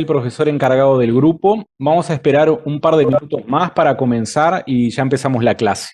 El profesor encargado del grupo. Vamos a esperar un par de minutos más para comenzar y ya empezamos la clase.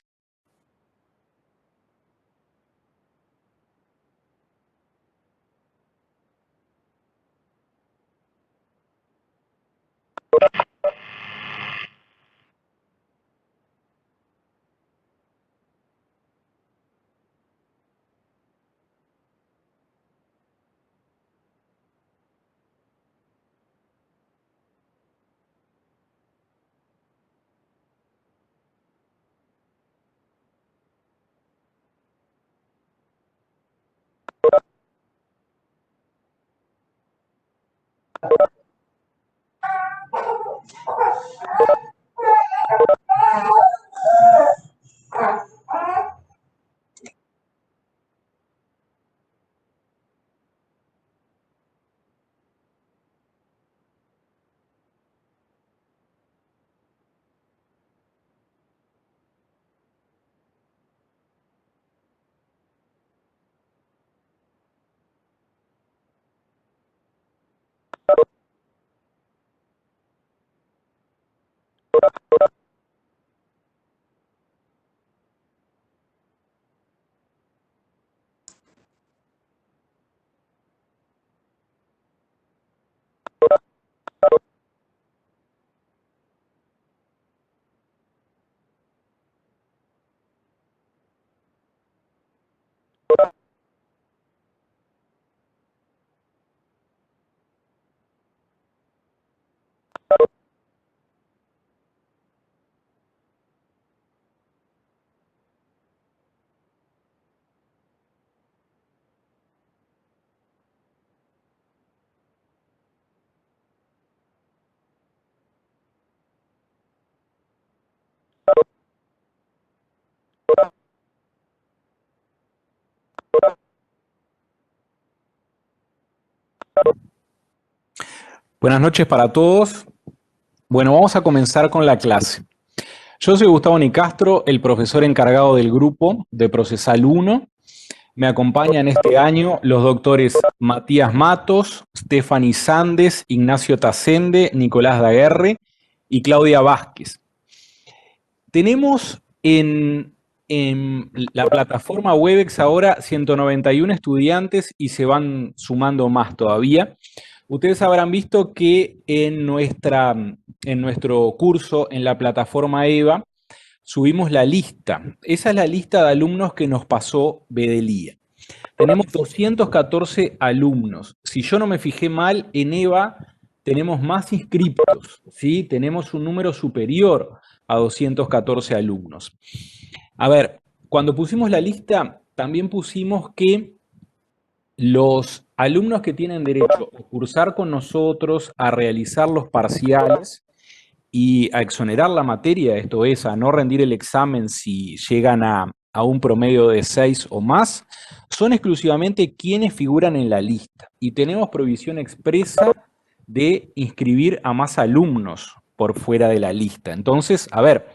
Buenas noches para todos. Bueno, vamos a comenzar con la clase. Yo soy Gustavo Nicastro, el profesor encargado del grupo de Procesal 1. Me acompañan este año los doctores Matías Matos, Stephanie Sandes, Ignacio Tasende, Nicolás Daguerre y Claudia Vázquez. Tenemos en la plataforma Webex ahora 191 estudiantes y se van sumando más todavía. Ustedes habrán visto que en nuestro curso en la plataforma EVA subimos la lista. Esa es la lista de alumnos que nos pasó Bedelía. Tenemos 214 alumnos. Si yo no me fijé mal, en EVA tenemos más inscriptos, ¿sí? Tenemos un número superior a 214 alumnos. A ver, cuando pusimos la lista, también pusimos que los alumnos que tienen derecho a cursar con nosotros, a realizar los parciales y a exonerar la materia, esto es, a no rendir el examen si llegan a un promedio de 6 o más, son exclusivamente quienes figuran en la lista. Y tenemos prohibición expresa de inscribir a más alumnos por fuera de la lista. Entonces, a ver,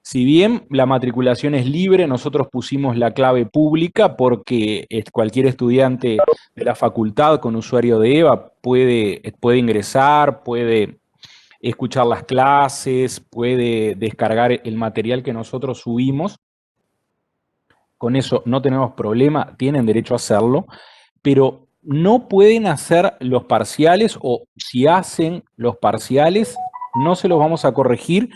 si bien la matriculación es libre, nosotros pusimos la clave pública porque cualquier estudiante de la facultad con usuario de EVA puede ingresar, puede escuchar las clases, puede descargar el material que nosotros subimos. Con eso no tenemos problema, tienen derecho a hacerlo, pero no pueden hacer los parciales o si hacen los parciales no se los vamos a corregir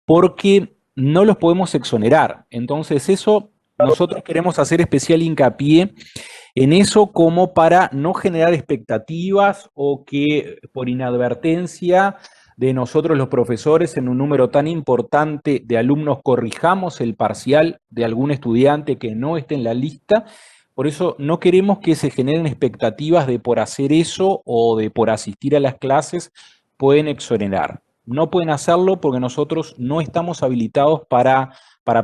porque no los podemos exonerar. Entonces eso nosotros queremos hacer especial hincapié en eso como para no generar expectativas o que por inadvertencia de nosotros los profesores en un número tan importante de alumnos corrijamos el parcial de algún estudiante que no esté en la lista. Por eso no queremos que se generen expectativas de por hacer eso o de por asistir a las clases pueden exonerar. No pueden hacerlo porque nosotros no estamos habilitados para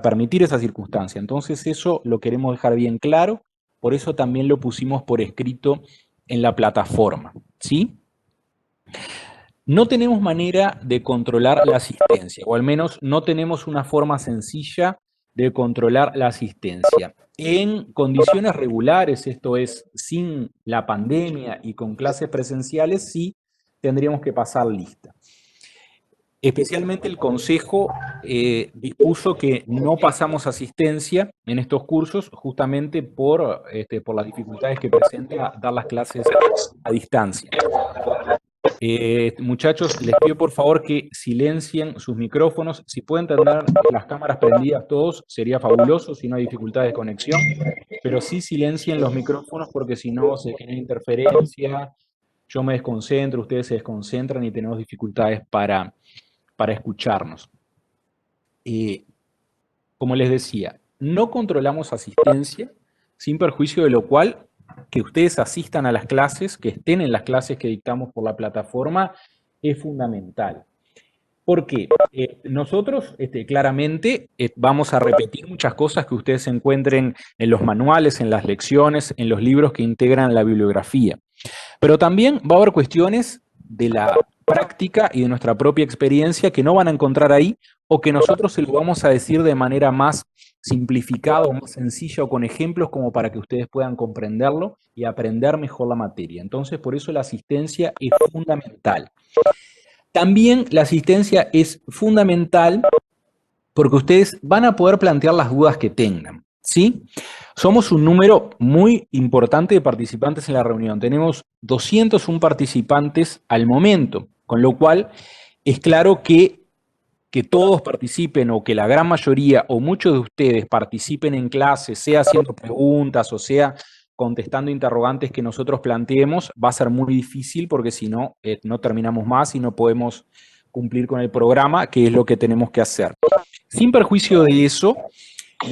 permitir esa circunstancia. Entonces eso lo queremos dejar bien claro. Por eso también lo pusimos por escrito en la plataforma, ¿sí? No tenemos manera de controlar la asistencia, o al menos no tenemos una forma sencilla de controlar la asistencia. En condiciones regulares, esto es, sin la pandemia y con clases presenciales, sí tendríamos que pasar lista. Especialmente el Consejo dispuso que no pasamos asistencia en estos cursos justamente por las dificultades que presenta dar las clases a distancia. Muchachos, les pido por favor que silencien sus micrófonos. Si pueden tener las cámaras prendidas todos, sería fabuloso si no hay dificultades de conexión. Pero sí silencien los micrófonos porque si no se genera interferencia, yo me desconcentro, ustedes se desconcentran y tenemos dificultades para escucharnos. Como les decía, no controlamos asistencia, sin perjuicio de lo cual que ustedes asistan a las clases, que estén en las clases que dictamos por la plataforma, es fundamental. ¿Por qué? Nosotros claramente vamos a repetir muchas cosas que ustedes encuentren en los manuales, en las lecciones, en los libros que integran la bibliografía. Pero también va a haber cuestiones de la práctica y de nuestra propia experiencia que no van a encontrar ahí o que nosotros se lo vamos a decir de manera más simplificada o más sencilla o con ejemplos como para que ustedes puedan comprenderlo y aprender mejor la materia. Entonces, por eso la asistencia es fundamental. También la asistencia es fundamental porque ustedes van a poder plantear las dudas que tengan, ¿sí? Somos un número muy importante de participantes en la reunión. Tenemos 201 participantes al momento, con lo cual es claro que todos participen o que la gran mayoría o muchos de ustedes participen en clases, sea haciendo preguntas o sea contestando interrogantes que nosotros planteemos, va a ser muy difícil porque si no, no terminamos más y no podemos cumplir con el programa, que es lo que tenemos que hacer. Sin perjuicio de eso,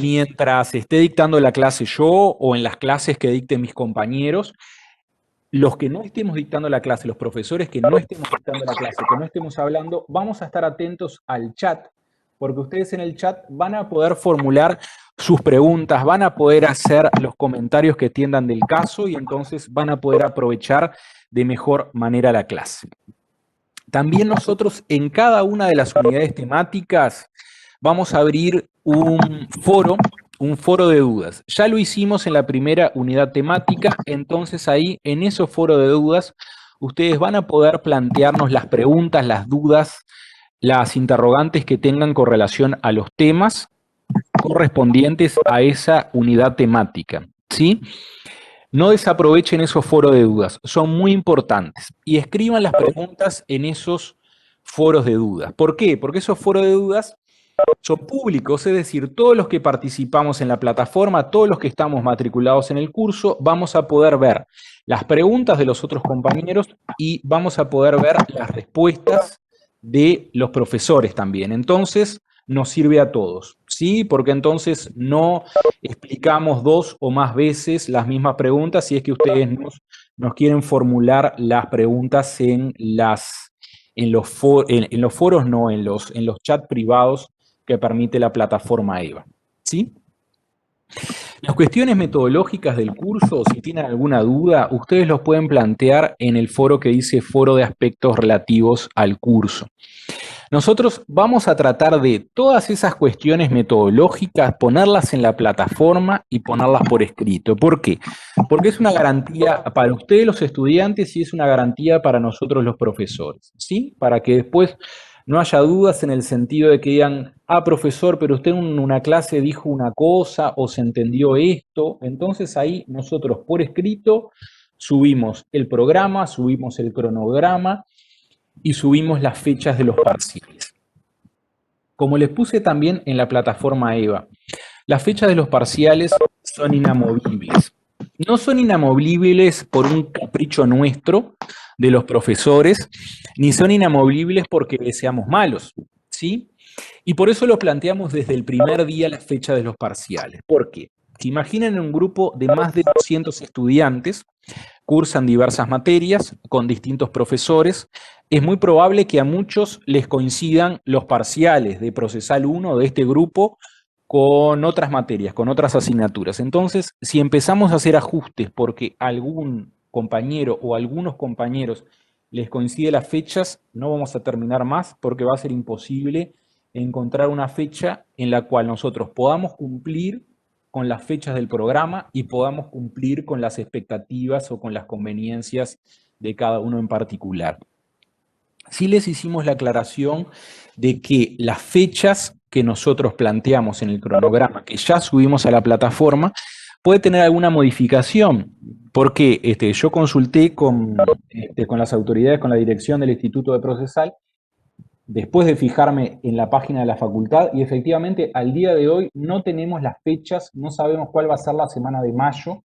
mientras esté dictando la clase yo o en las clases que dicten mis compañeros, los que no estemos dictando la clase, los profesores que no estemos dictando la clase, que no estemos hablando, vamos a estar atentos al chat, porque ustedes en el chat van a poder formular sus preguntas, van a poder hacer los comentarios que tiendan del caso y entonces van a poder aprovechar de mejor manera la clase. También nosotros en cada una de las unidades temáticas vamos a abrir un foro de dudas. Ya lo hicimos en la primera unidad temática, entonces ahí en ese foro de dudas ustedes van a poder plantearnos las preguntas, las dudas, las interrogantes que tengan con relación a los temas correspondientes a esa unidad temática, ¿sí? No desaprovechen esos foros de dudas, son muy importantes. Y escriban las preguntas en esos foros de dudas. ¿Por qué? Porque esos foros de dudas son públicos, es decir, todos los que participamos en la plataforma, todos los que estamos matriculados en el curso, vamos a poder ver las preguntas de los otros compañeros y vamos a poder ver las respuestas de los profesores también. Entonces, nos sirve a todos, ¿sí? Porque entonces no explicamos 2 o más veces las mismas preguntas si es que ustedes nos quieren formular las preguntas en los foros, no, en los chats privados que permite la plataforma EVA, ¿sí? Las cuestiones metodológicas del curso, si tienen alguna duda, ustedes los pueden plantear en el foro que dice Foro de Aspectos Relativos al Curso. Nosotros vamos a tratar de todas esas cuestiones metodológicas, ponerlas en la plataforma y ponerlas por escrito. ¿Por qué? Porque es una garantía para ustedes los estudiantes y es una garantía para nosotros los profesores, ¿sí? Para que después no haya dudas en el sentido de que digan, ah, profesor, pero usted en una clase dijo una cosa o se entendió esto. Entonces ahí nosotros por escrito subimos el programa, subimos el cronograma y subimos las fechas de los parciales. Como les puse también en la plataforma EVA, las fechas de los parciales son inamovibles. No son inamovibles por un capricho nuestro de los profesores, ni son inamovibles porque seamos malos, ¿sí? Y por eso lo planteamos desde el primer día la fecha de los parciales. ¿Por qué? Que imaginen un grupo de más de 200 estudiantes, cursan diversas materias con distintos profesores, es muy probable que a muchos les coincidan los parciales de Procesal 1 de este grupo con otras materias, con otras asignaturas. Entonces, si empezamos a hacer ajustes porque algún compañero o algunos compañeros les coincide las fechas, no vamos a terminar más porque va a ser imposible encontrar una fecha en la cual nosotros podamos cumplir con las fechas del programa y podamos cumplir con las expectativas o con las conveniencias de cada uno en particular. sí les hicimos la aclaración de que las fechas que nosotros planteamos en el cronograma, que ya subimos a la plataforma, puede tener alguna modificación, porque yo consulté con las autoridades, con la dirección del Instituto de Procesal, después de fijarme en la página de la facultad, y efectivamente al día de hoy no tenemos las fechas, no sabemos cuál va a ser la semana de mayo,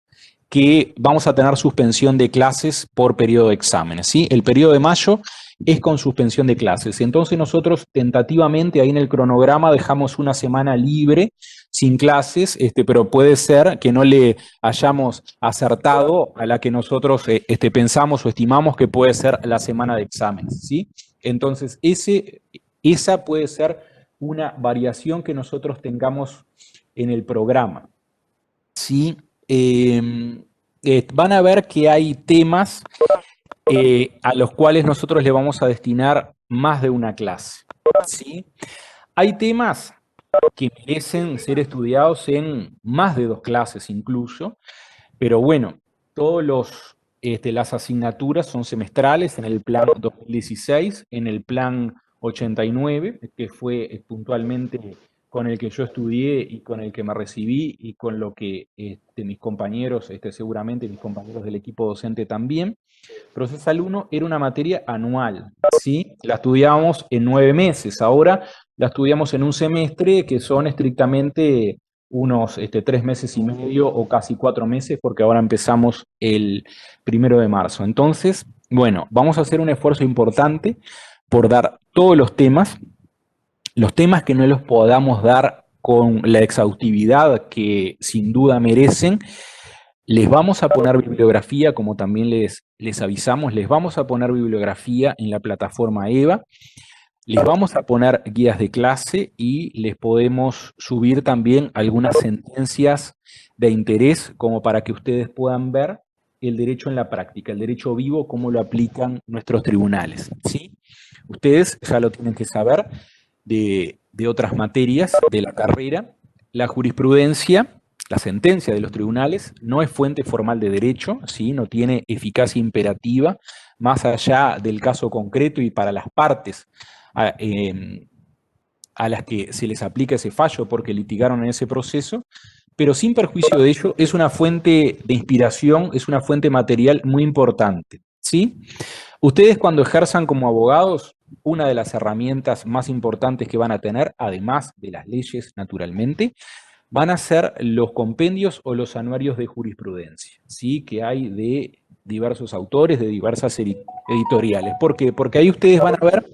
que vamos a tener suspensión de clases por periodo de exámenes, ¿sí? El periodo de mayo es con suspensión de clases. Entonces nosotros tentativamente ahí en el cronograma dejamos una semana libre, sin clases, pero puede ser que no le hayamos acertado a la que nosotros pensamos o estimamos que puede ser la semana de exámenes, ¿sí? Entonces esa puede ser una variación que nosotros tengamos en el programa, ¿sí? Van a ver que hay temas a los cuales nosotros le vamos a destinar más de una clase, ¿sí? Hay temas que merecen ser estudiados en más de 2 clases incluso, pero bueno, las asignaturas son semestrales en el plan 2016, en el plan 89, que fue puntualmente con el que yo estudié y con el que me recibí y con lo que mis compañeros, seguramente mis compañeros del equipo docente también. Procesal 1 era una materia anual, ¿sí? La estudiábamos en 9 meses, ahora la estudiamos en un semestre que son estrictamente unos 3 meses y medio o casi 4 meses, porque ahora empezamos el 1 de marzo. Entonces, bueno, vamos a hacer un esfuerzo importante por dar todos los temas que no los podamos dar con la exhaustividad que sin duda merecen. Les vamos a poner bibliografía, como también les avisamos, les vamos a poner bibliografía en la plataforma EVA, les vamos a poner guías de clase y les podemos subir también algunas sentencias de interés como para que ustedes puedan ver el derecho en la práctica, el derecho vivo, cómo lo aplican nuestros tribunales, ¿sí? Ustedes ya lo tienen que saber de otras materias de la carrera. La jurisprudencia, la sentencia de los tribunales, no es fuente formal de derecho, ¿sí? No tiene eficacia imperativa, más allá del caso concreto y para las partes a las que se les aplica ese fallo porque litigaron en ese proceso, pero sin perjuicio de ello es una fuente de inspiración, es una fuente material muy importante, ¿sí? Ustedes cuando ejerzan como abogados, una de las herramientas más importantes que van a tener, además de las leyes naturalmente, van a ser los compendios o los anuarios de jurisprudencia, ¿sí? Que hay de diversos autores, de diversas editoriales. ¿Por qué? Porque ahí ustedes van a ver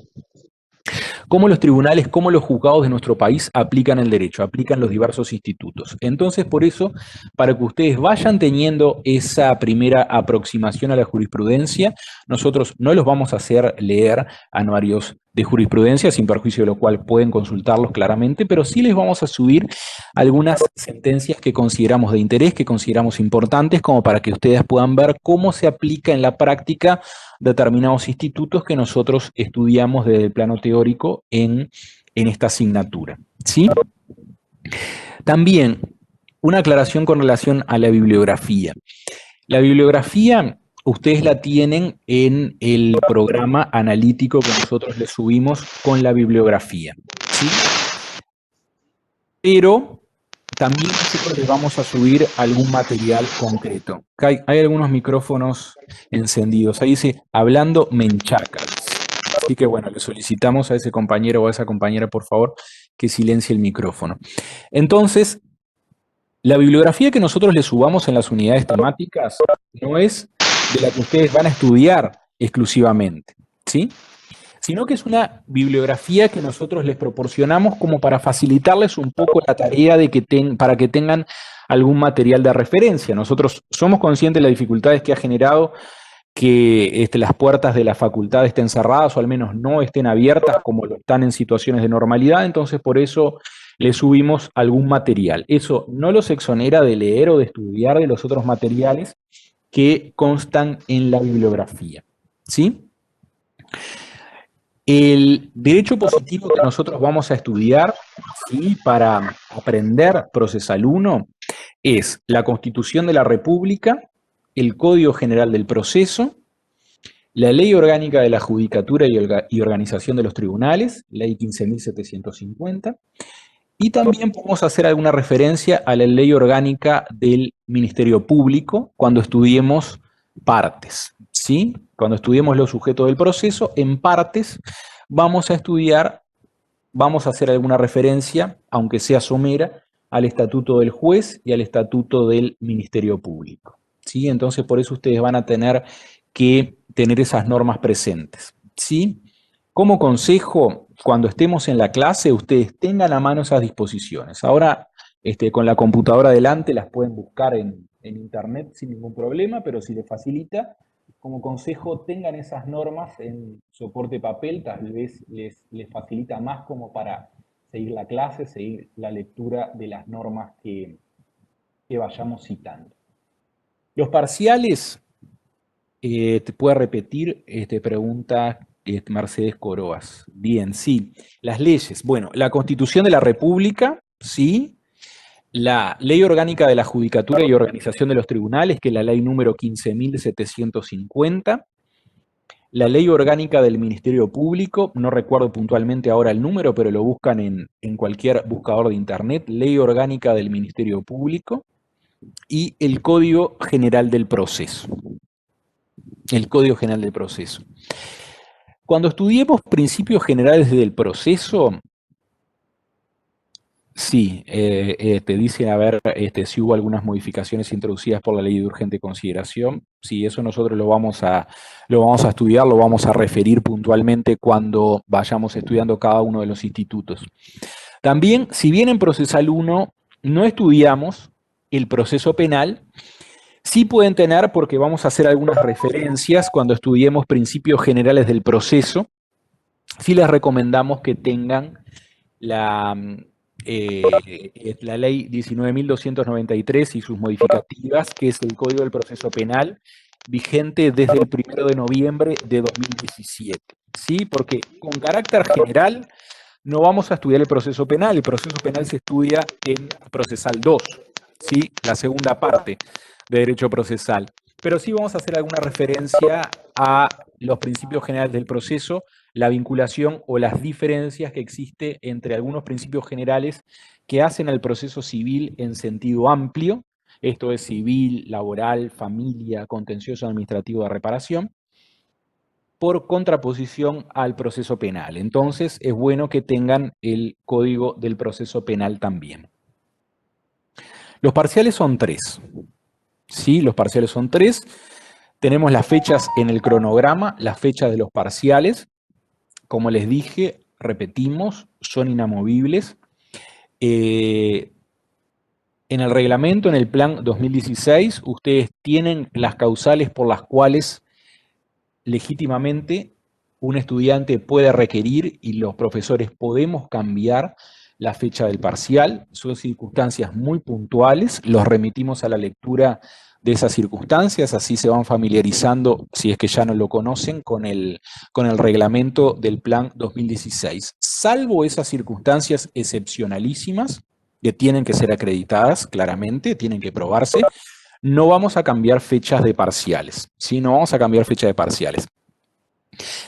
cómo los tribunales, cómo los juzgados de nuestro país aplican el derecho, aplican los diversos institutos. Entonces, por eso, para que ustedes vayan teniendo esa primera aproximación a la jurisprudencia, nosotros no los vamos a hacer leer anuarios de jurisprudencia, sin perjuicio de lo cual pueden consultarlos claramente, pero sí les vamos a subir algunas sentencias que consideramos de interés, que consideramos importantes, como para que ustedes puedan ver cómo se aplica en la práctica determinados institutos que nosotros estudiamos desde el plano teórico en esta asignatura, ¿sí? También una aclaración con relación a la bibliografía. La bibliografía ustedes la tienen en el programa analítico que nosotros les subimos con la bibliografía, ¿sí? Pero también nosotros les vamos a subir algún material concreto. Hay algunos micrófonos encendidos. Ahí dice, hablando menchacas. Así que bueno, le solicitamos a ese compañero o a esa compañera, por favor, que silencie el micrófono. Entonces, la bibliografía que nosotros les subamos en las unidades temáticas no es de la que ustedes van a estudiar exclusivamente, ¿sí? Sino que es una bibliografía que nosotros les proporcionamos como para facilitarles un poco la tarea de para que tengan algún material de referencia. Nosotros somos conscientes de las dificultades que ha generado que las puertas de la facultad estén cerradas o al menos no estén abiertas como lo están en situaciones de normalidad, entonces por eso les subimos algún material. Eso no los exonera de leer o de estudiar de los otros materiales que constan en la bibliografía, ¿sí? El derecho positivo que nosotros vamos a estudiar, ¿sí?, para aprender Procesal 1 es la Constitución de la República, el Código General del Proceso, la Ley Orgánica de la Judicatura y Organización de los Tribunales, Ley 15.750, y también podemos hacer alguna referencia a la Ley Orgánica del Ministerio Público cuando estudiemos partes, ¿sí? Cuando estudiemos los sujetos del proceso, en partes vamos a estudiar, vamos a hacer alguna referencia, aunque sea somera, al Estatuto del Juez y al Estatuto del Ministerio Público, ¿sí? Entonces, por eso ustedes van a tener que tener esas normas presentes, ¿sí? Como consejo, cuando estemos en la clase, ustedes tengan a mano esas disposiciones. Ahora, con la computadora delante, las pueden buscar en internet sin ningún problema, pero si les facilita, como consejo, tengan esas normas en soporte papel, tal vez les facilita más como para seguir la clase, seguir la lectura de las normas que vayamos citando. Los parciales, te puede repetir, pregunta Mercedes Coroas. Bien, sí. Las leyes. Bueno, la Constitución de la República, sí. La Ley Orgánica de la Judicatura y Organización de los Tribunales, que es la ley número 15.750. La Ley Orgánica del Ministerio Público, no recuerdo puntualmente ahora el número, pero lo buscan en cualquier buscador de internet. Ley Orgánica del Ministerio Público. Y el Código General del Proceso. El Código General del Proceso. Cuando estudiemos principios generales del proceso, sí, te dicen a ver si hubo algunas modificaciones introducidas por la ley de urgente consideración. Sí, eso nosotros lo vamos a estudiar, lo vamos a referir puntualmente cuando vayamos estudiando cada uno de los institutos. También, si bien en Procesal 1 no estudiamos el proceso penal, sí pueden tener, porque vamos a hacer algunas referencias cuando estudiemos principios generales del proceso. Sí les recomendamos que tengan la ley 19.293 y sus modificativas, que es el Código del Proceso Penal, vigente desde el 1 de noviembre de 2017. ¿Sí? Porque con carácter general no vamos a estudiar el proceso penal se estudia en Procesal 2, ¿sí? La segunda parte de Derecho Procesal. Pero sí vamos a hacer alguna referencia a los principios generales del proceso, la vinculación o las diferencias que existe entre algunos principios generales que hacen al proceso civil en sentido amplio, esto es civil, laboral, familia, contencioso administrativo de reparación, por contraposición al proceso penal. Entonces, es bueno que tengan el Código del Proceso Penal también. Los parciales son 3. ¿Sí? Los parciales son 3. Tenemos las fechas en el cronograma, las fechas de los parciales. Como les dije, repetimos, son inamovibles. En el reglamento, en el plan 2016, ustedes tienen las causales por las cuales legítimamente un estudiante puede requerir y los profesores podemos cambiar la fecha del parcial. Son circunstancias muy puntuales, los remitimos a la lectura de esas circunstancias, así se van familiarizando, si es que ya no lo conocen, con el reglamento del plan 2016. Salvo esas circunstancias excepcionalísimas, que tienen que ser acreditadas claramente, tienen que probarse, no vamos a cambiar fechas de parciales, ¿sí? No vamos a cambiar fecha de parciales.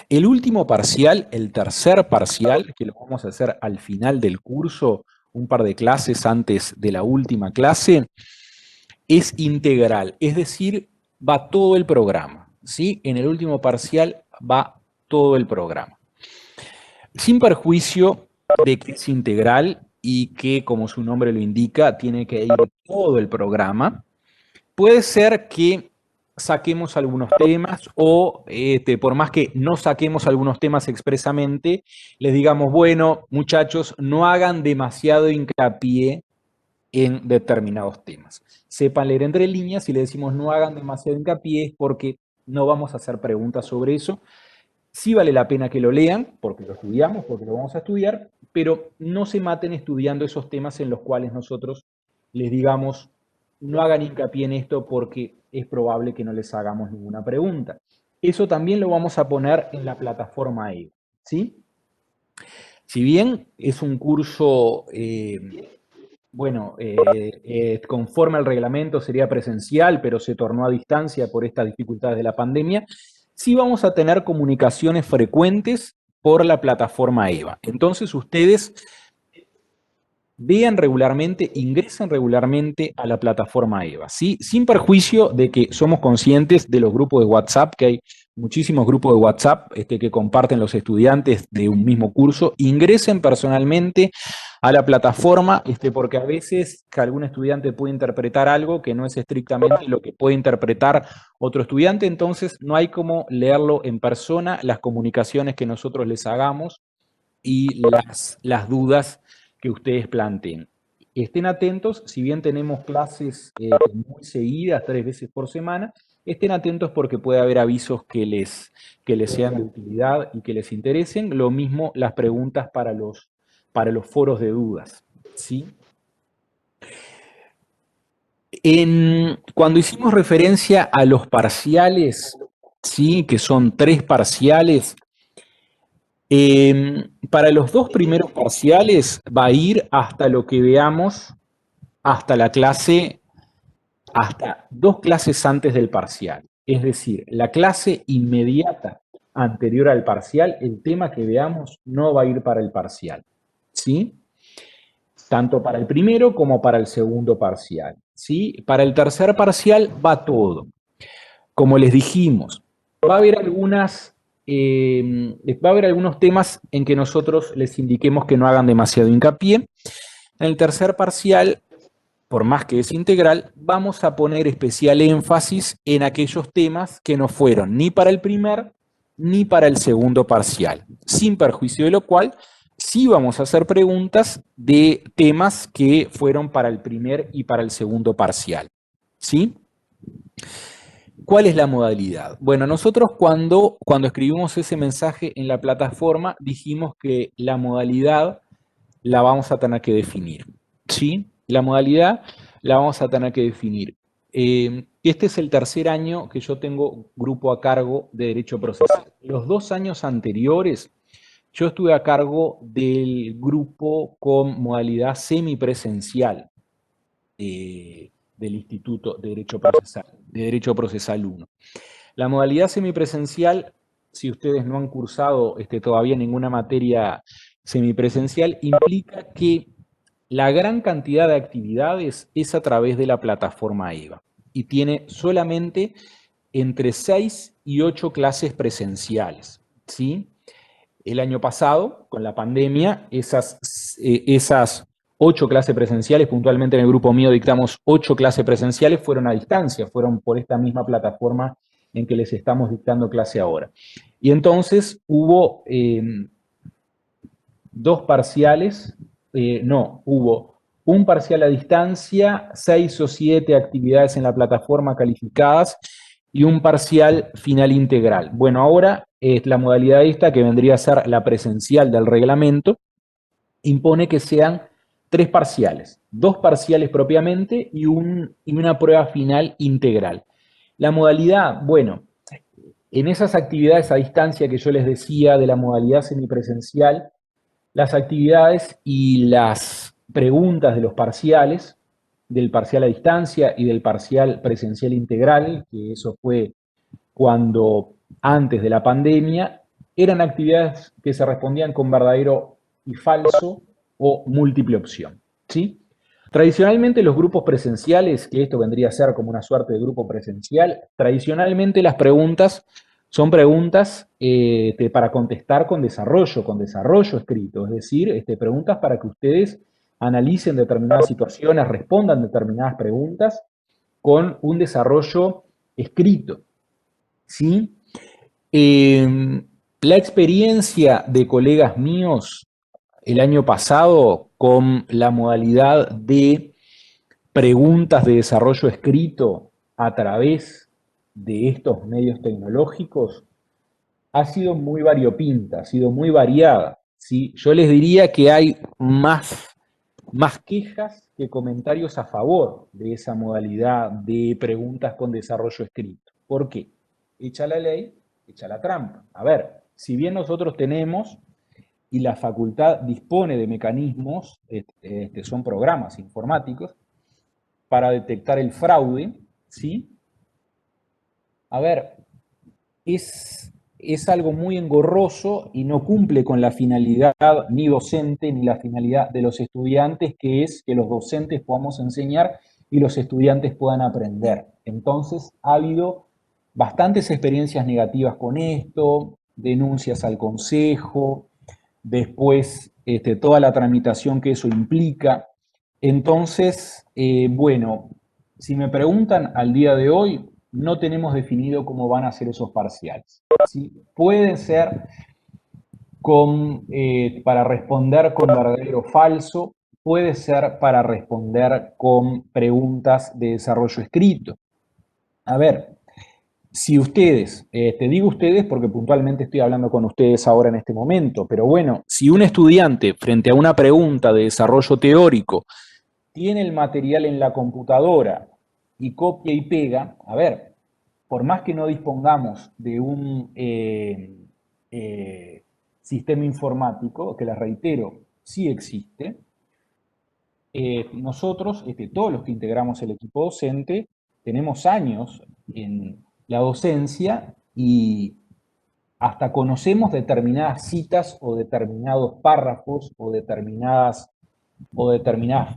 El último parcial, el tercer parcial, que lo vamos a hacer al final del curso, un par de clases antes de la última clase, es integral, es decir, va todo el programa, ¿sí? En el último parcial va todo el programa. Sin perjuicio de que es integral y que, como su nombre lo indica, tiene que ir todo el programa, puede ser que saquemos algunos temas o por más que no saquemos algunos temas expresamente, les digamos, bueno, muchachos, no hagan demasiado hincapié en determinados temas. Sepan leer entre líneas, y le decimos no hagan demasiado hincapié es porque no vamos a hacer preguntas sobre eso. Sí vale la pena que lo lean, porque lo estudiamos, porque lo vamos a estudiar, pero no se maten estudiando esos temas en los cuales nosotros les digamos, no hagan hincapié en esto porque es probable que no les hagamos ninguna pregunta. Eso también lo vamos a poner en la plataforma EDU, ¿sí? Si bien es un curso, conforme al reglamento sería presencial, pero se tornó a distancia por estas dificultades de la pandemia, sí vamos a tener comunicaciones frecuentes por la plataforma EVA. Entonces ustedes vean regularmente, ingresen regularmente a la plataforma EVA, ¿sí? Sin perjuicio de que somos conscientes de los grupos de WhatsApp, que hay muchísimos grupos de WhatsApp que comparten los estudiantes de un mismo curso. Ingresen personalmente a la plataforma, porque a veces que algún estudiante puede interpretar algo que no es estrictamente lo que puede interpretar otro estudiante, entonces no hay como leerlo en persona, las comunicaciones que nosotros les hagamos y las dudas que ustedes planteen. Estén atentos, si bien tenemos clases muy seguidas, 3 veces por semana, estén atentos porque puede haber avisos que les sean de utilidad y que les interesen. Lo mismo las preguntas para los foros de dudas, ¿sí? Cuando hicimos referencia a los parciales, ¿sí? Que son 3 parciales, para los 2 primeros parciales va a ir hasta lo que veamos, hasta la clase, hasta 2 clases antes del parcial. Es decir, la clase inmediata anterior al parcial, el tema que veamos no va a ir para el parcial, ¿sí? Tanto para el primero como para el segundo parcial, ¿sí? Para el tercer parcial va todo. Como les dijimos, va a haber algunos temas en que nosotros les indiquemos que no hagan demasiado hincapié. En el tercer parcial, por más que es integral, vamos a poner especial énfasis en aquellos temas que no fueron ni para el primer ni para el segundo parcial, sin perjuicio de lo cual sí vamos a hacer preguntas de temas que fueron para el primer y para el segundo parcial, ¿sí? ¿Cuál es la modalidad? Bueno, nosotros cuando escribimos ese mensaje en la plataforma dijimos que la modalidad la vamos a tener que definir, ¿sí? La modalidad la vamos a tener que definir. Este es el tercer año que yo tengo grupo a cargo de Derecho Procesal. Los 2 años anteriores yo estuve a cargo del grupo con modalidad semipresencial del Instituto de Derecho Procesal 1. La modalidad semipresencial, si ustedes no han cursado todavía ninguna materia semipresencial, implica que la gran cantidad de actividades es a través de la plataforma EVA y tiene solamente entre 6 y 8 clases presenciales, ¿sí? El año pasado, con la pandemia, esas 8 clases presenciales, puntualmente en el grupo mío dictamos 8 clases presenciales, fueron a distancia, fueron por esta misma plataforma en que les estamos dictando clase ahora. Y entonces hubo 2 parciales, hubo un parcial a distancia, 6 o 7 actividades en la plataforma calificadas y un parcial final integral. Bueno, ahora la modalidad esta, que vendría a ser la presencial del reglamento, impone que sean 3 parciales, 2 parciales propiamente y una prueba final integral. La modalidad, bueno, en esas actividades a distancia que yo les decía de la modalidad semipresencial, las actividades y las preguntas de los parciales, del parcial a distancia y del parcial presencial integral, que eso fue cuando antes de la pandemia, eran actividades que se respondían con verdadero y falso o múltiple opción, ¿sí? Tradicionalmente los grupos presenciales, que esto vendría a ser como una suerte de grupo presencial, tradicionalmente las preguntas son preguntas para contestar con desarrollo escrito, es decir, preguntas para que ustedes analicen determinadas situaciones, respondan determinadas preguntas con un desarrollo escrito, ¿sí? La experiencia de colegas míos el año pasado con la modalidad de preguntas de desarrollo escrito a través de estos medios tecnológicos ha sido muy variopinta, ha sido muy variada, ¿sí? Yo les diría que hay más quejas que comentarios a favor de esa modalidad de preguntas con desarrollo escrito. ¿Por qué? Echa la ley, echa la trampa. A ver, si bien nosotros tenemos y la facultad dispone de mecanismos, son programas informáticos, para detectar el fraude, ¿sí? A ver, es algo muy engorroso y no cumple con la finalidad ni docente ni la finalidad de los estudiantes, que es que los docentes podamos enseñar y los estudiantes puedan aprender. Entonces, ha habido bastantes experiencias negativas con esto, denuncias al consejo, después toda la tramitación que eso implica. Entonces, bueno, si me preguntan al día de hoy, no tenemos definido cómo van a ser esos parciales. ¿Sí? Puede ser para responder con verdadero o falso, puede ser para responder con preguntas de desarrollo escrito. A ver, si ustedes, te digo ustedes porque puntualmente estoy hablando con ustedes ahora en este momento, pero bueno, si un estudiante frente a una pregunta de desarrollo teórico tiene el material en la computadora y copia y pega, a ver, por más que no dispongamos de un sistema informático, que les reitero, sí existe, nosotros, todos los que integramos el equipo docente, tenemos años en la docencia y hasta conocemos determinadas citas o determinados párrafos o determinadas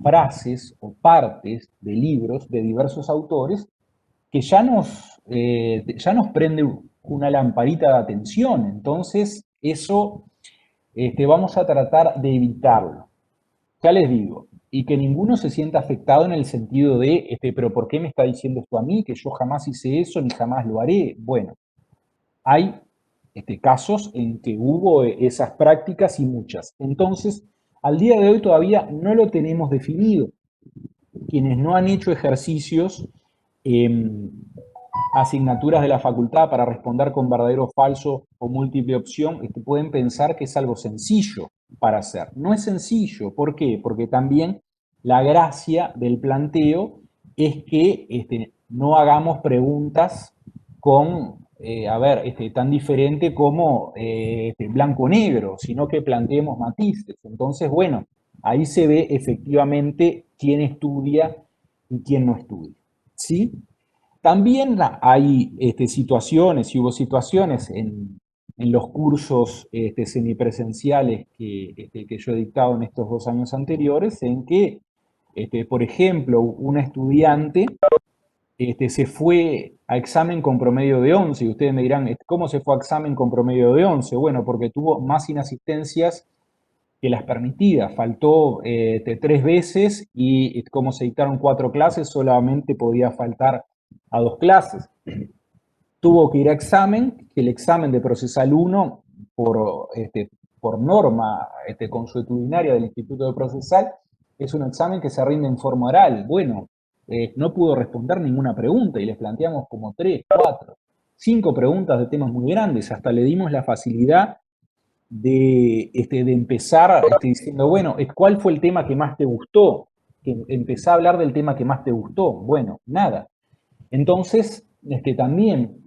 frases o partes de libros de diversos autores que ya nos prende una lamparita de atención. Entonces, eso vamos a tratar de evitarlo. Ya les digo, y que ninguno se sienta afectado en el sentido de, pero ¿por qué me está diciendo esto a mí? Que yo jamás hice eso ni jamás lo haré. Bueno, hay casos en que hubo esas prácticas y muchas. Entonces, al día de hoy todavía no lo tenemos definido. Quienes no han hecho ejercicios, asignaturas de la facultad para responder con verdadero o falso o múltiple opción, pueden pensar que es algo sencillo para hacer. No es sencillo. ¿Por qué? Porque también la gracia del planteo es que no hagamos preguntas con, tan diferente como blanco-negro, sino que planteemos matices. Entonces, bueno, ahí se ve efectivamente quién estudia y quién no estudia. ¿Sí? También hay situaciones, y hubo situaciones en los cursos semipresenciales que yo he dictado en estos 2 años anteriores, en que, por ejemplo, un estudiante se fue a examen con promedio de 11, y ustedes me dirán, ¿cómo se fue a examen con promedio de 11? Bueno, porque tuvo más inasistencias que las permitidas, faltó 3 veces y como se dictaron 4 clases, solamente podía faltar a 2 clases. Tuvo que ir a examen, que el examen de Procesal 1, por norma consuetudinaria del Instituto de Procesal, es un examen que se rinde en forma oral. Bueno, no pudo responder ninguna pregunta y les planteamos como 3, 4, 5 preguntas de temas muy grandes. Hasta le dimos la facilidad de empezar diciendo, bueno, ¿cuál fue el tema que más te gustó? Que empezá a hablar del tema que más te gustó. Bueno, nada. Entonces, también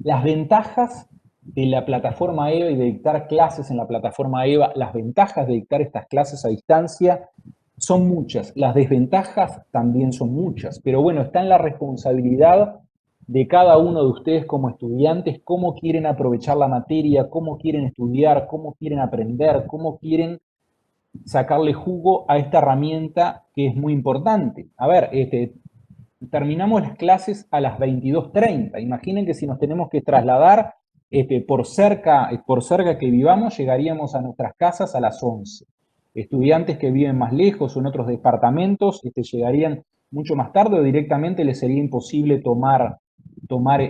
las ventajas de la plataforma EVA y de dictar clases en la plataforma EVA, las ventajas de dictar estas clases a distancia son muchas, las desventajas también son muchas, pero bueno, está en la responsabilidad de cada uno de ustedes como estudiantes, cómo quieren aprovechar la materia, cómo quieren estudiar, cómo quieren aprender, cómo quieren sacarle jugo a esta herramienta que es muy importante. A ver, terminamos las clases a las 22:30. Imaginen que si nos tenemos que trasladar por cerca que vivamos, llegaríamos a nuestras casas a las 11. Estudiantes que viven más lejos o en otros departamentos llegarían mucho más tarde o directamente les sería imposible tomar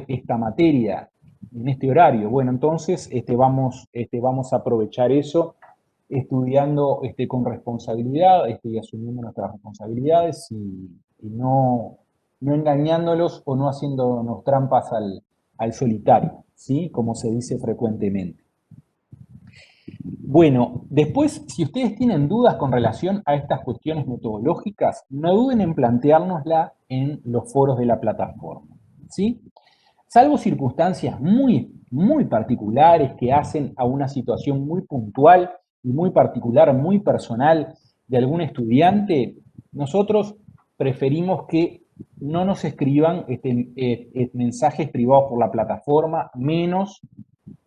esta materia en este horario. Bueno, entonces vamos a aprovechar eso estudiando con responsabilidad y asumiendo nuestras responsabilidades y no engañándolos o no haciéndonos trampas al solitario, ¿sí? Como se dice frecuentemente. Bueno, después, si ustedes tienen dudas con relación a estas cuestiones metodológicas, no duden en planteárnosla en los foros de la plataforma, ¿sí? Salvo circunstancias muy, muy particulares que hacen a una situación muy puntual y muy particular, muy personal de algún estudiante, nosotros preferimos que no nos escriban mensajes privados por la plataforma, menos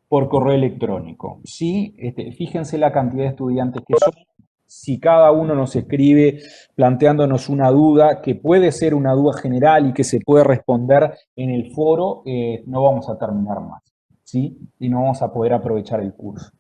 por correo electrónico. ¿Sí? Fíjense la cantidad de estudiantes que son. Si cada uno nos escribe planteándonos una duda, que puede ser una duda general y que se puede responder en el foro, no vamos a terminar más, ¿sí? Y no vamos a poder aprovechar el curso.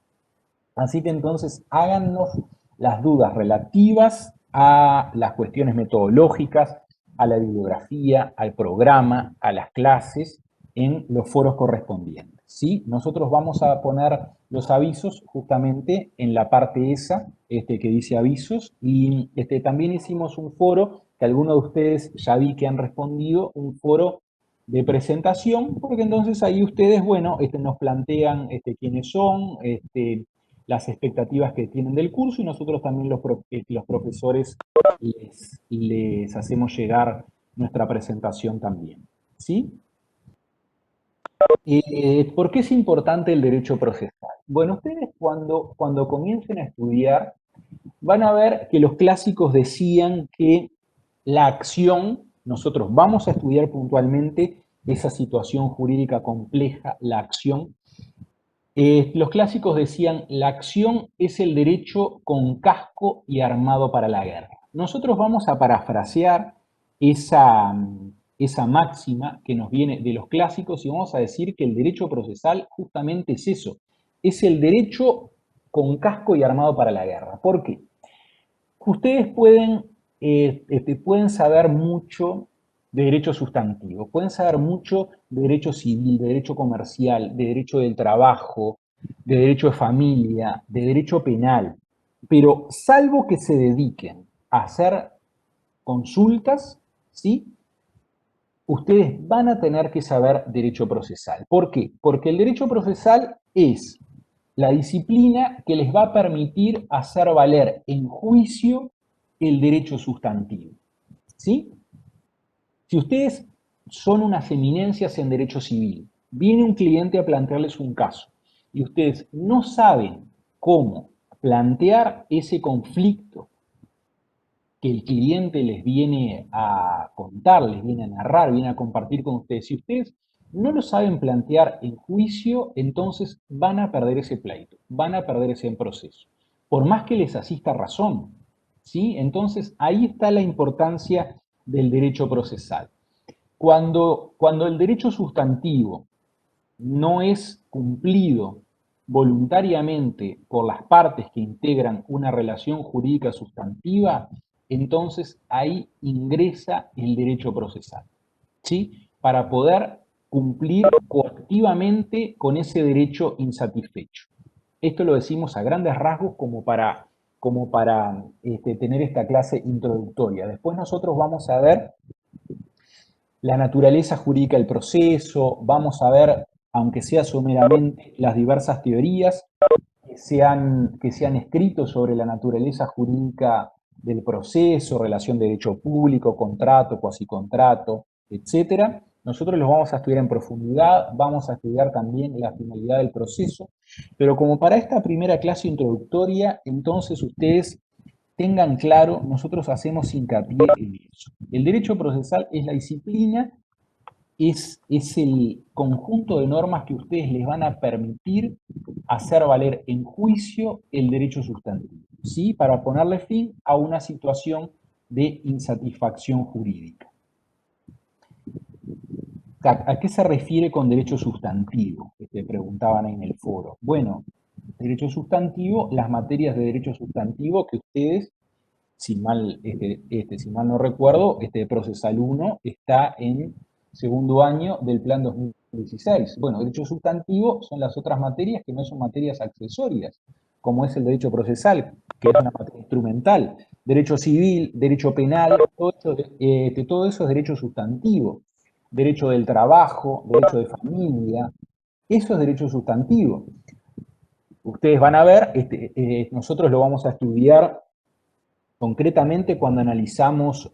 Así que entonces háganos las dudas relativas a las cuestiones metodológicas, a la bibliografía, al programa, a las clases en los foros correspondientes. ¿Sí? Nosotros vamos a poner los avisos justamente en la parte esa que dice avisos y también hicimos un foro que algunos de ustedes ya vi que han respondido, un foro de presentación, porque entonces ahí ustedes, bueno, nos plantean quiénes son, las expectativas que tienen del curso y nosotros también los profesores les hacemos llegar nuestra presentación también. ¿Sí? ¿Por qué es importante el derecho procesal? Bueno, ustedes cuando comiencen a estudiar van a ver que los clásicos decían que la acción, nosotros vamos a estudiar puntualmente esa situación jurídica compleja, la acción. Los clásicos decían, la acción es el derecho con casco y armado para la guerra. Nosotros vamos a parafrasear esa máxima que nos viene de los clásicos y vamos a decir que el derecho procesal justamente es eso, es el derecho con casco y armado para la guerra. ¿Por qué? Ustedes pueden saber mucho de derecho sustantivo, pueden saber mucho de derecho civil, de derecho comercial, de derecho del trabajo, de derecho de familia, de derecho penal, pero salvo que se dediquen a hacer consultas, ¿sí? Ustedes van a tener que saber derecho procesal. ¿Por qué? Porque el derecho procesal es la disciplina que les va a permitir hacer valer en juicio el derecho sustantivo. ¿Sí? Si ustedes son unas eminencias en derecho civil, viene un cliente a plantearles un caso y ustedes no saben cómo plantear ese conflicto que el cliente les viene a contar, les viene a narrar, viene a compartir con ustedes. Si ustedes no lo saben plantear en juicio, entonces van a perder ese pleito, van a perder ese proceso, por más que les asista razón. ¿Sí? Entonces ahí está la importancia del derecho procesal. Cuando el derecho sustantivo no es cumplido voluntariamente por las partes que integran una relación jurídica sustantiva, entonces ahí ingresa el derecho procesal, ¿sí? Para poder cumplir coactivamente con ese derecho insatisfecho. Esto lo decimos a grandes rasgos como para tener esta clase introductoria. Después nosotros vamos a ver la naturaleza jurídica del proceso, vamos a ver, aunque sea someramente, las diversas teorías que se han escrito sobre la naturaleza jurídica del proceso, relación de derecho público, contrato, cuasicontrato, etc. Nosotros los vamos a estudiar en profundidad, vamos a estudiar también la finalidad del proceso, pero como para esta primera clase introductoria, entonces ustedes tengan claro, nosotros hacemos hincapié en eso. El derecho procesal es la disciplina, es el conjunto de normas que ustedes les van a permitir hacer valer en juicio el derecho sustantivo, ¿sí? Para ponerle fin a una situación de insatisfacción jurídica. ¿A qué se refiere con derecho sustantivo? Preguntaban ahí en el foro. Bueno, derecho sustantivo, las materias de derecho sustantivo que ustedes, si mal no recuerdo, Procesal 1 está en segundo año del plan 2016. Bueno, derecho sustantivo son las otras materias que no son materias accesorias, como es el derecho procesal, que es una materia instrumental. Derecho civil, derecho penal, todo eso es derecho sustantivo. Derecho del trabajo, derecho de familia, eso es derecho sustantivo. Ustedes van a ver, nosotros lo vamos a estudiar concretamente cuando analicemos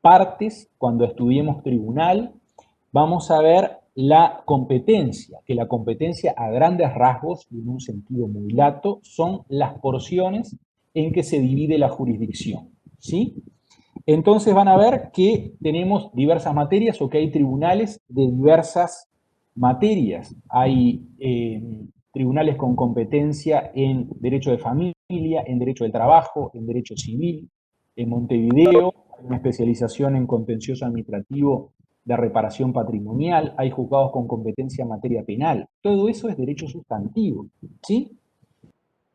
partes, cuando estudiemos tribunal, vamos a ver la competencia, que la competencia a grandes rasgos y en un sentido muy lato son las porciones en que se divide la jurisdicción, ¿sí? Entonces van a ver que tenemos diversas materias o que hay tribunales de diversas materias. Hay tribunales con competencia en derecho de familia, en derecho del trabajo, en derecho civil. En Montevideo hay una especialización en contencioso administrativo de reparación patrimonial. Hay juzgados con competencia en materia penal. Todo eso es derecho sustantivo, ¿sí?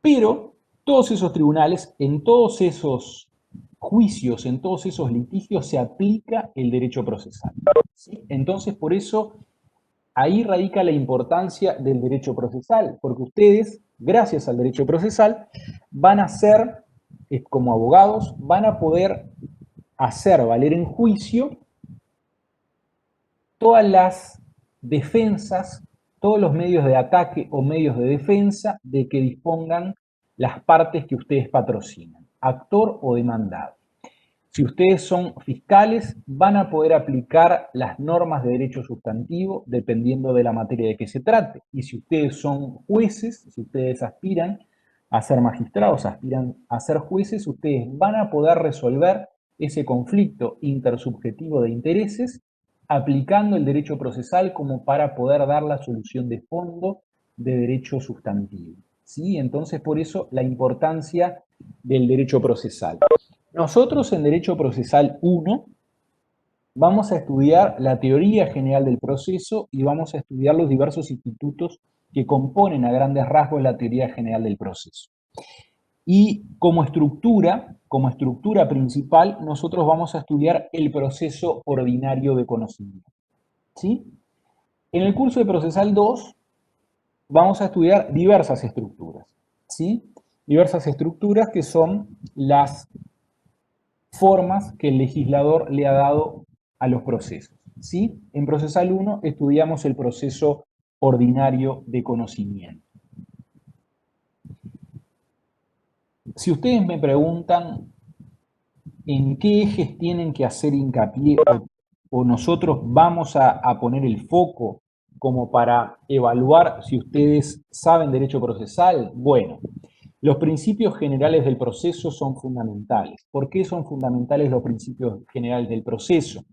Pero todos esos tribunales, en todos esos juicios, en todos esos litigios, se aplica el derecho procesal, ¿sí? Entonces, por eso, ahí radica la importancia del derecho procesal, porque ustedes, gracias al derecho procesal, van a ser, como abogados, van a poder hacer valer en juicio todas las defensas, todos los medios de ataque o medios de defensa de que dispongan las partes que ustedes patrocinan, actor o demandado. Si ustedes son fiscales, van a poder aplicar las normas de derecho sustantivo dependiendo de la materia de que se trate. Y si ustedes son jueces, si ustedes aspiran a ser magistrados, aspiran a ser jueces, ustedes van a poder resolver ese conflicto intersubjetivo de intereses aplicando el derecho procesal como para poder dar la solución de fondo de derecho sustantivo, ¿sí? Entonces, por eso la importancia del derecho procesal. Nosotros en Derecho Procesal 1 vamos a estudiar la teoría general del proceso y vamos a estudiar los diversos institutos que componen a grandes rasgos la teoría general del proceso. Y como estructura principal, nosotros vamos a estudiar el proceso ordinario de conocimiento, ¿sí? En el curso de Procesal 2 vamos a estudiar diversas estructuras, ¿sí? Diversas estructuras que son las formas que el legislador le ha dado a los procesos, ¿sí? En Procesal 1 estudiamos el proceso ordinario de conocimiento. Si ustedes me preguntan en qué ejes tienen que hacer hincapié o nosotros vamos a poner el foco como para evaluar si ustedes saben derecho procesal, bueno, los principios generales del proceso son fundamentales. ¿Por qué son fundamentales los principios generales del proceso?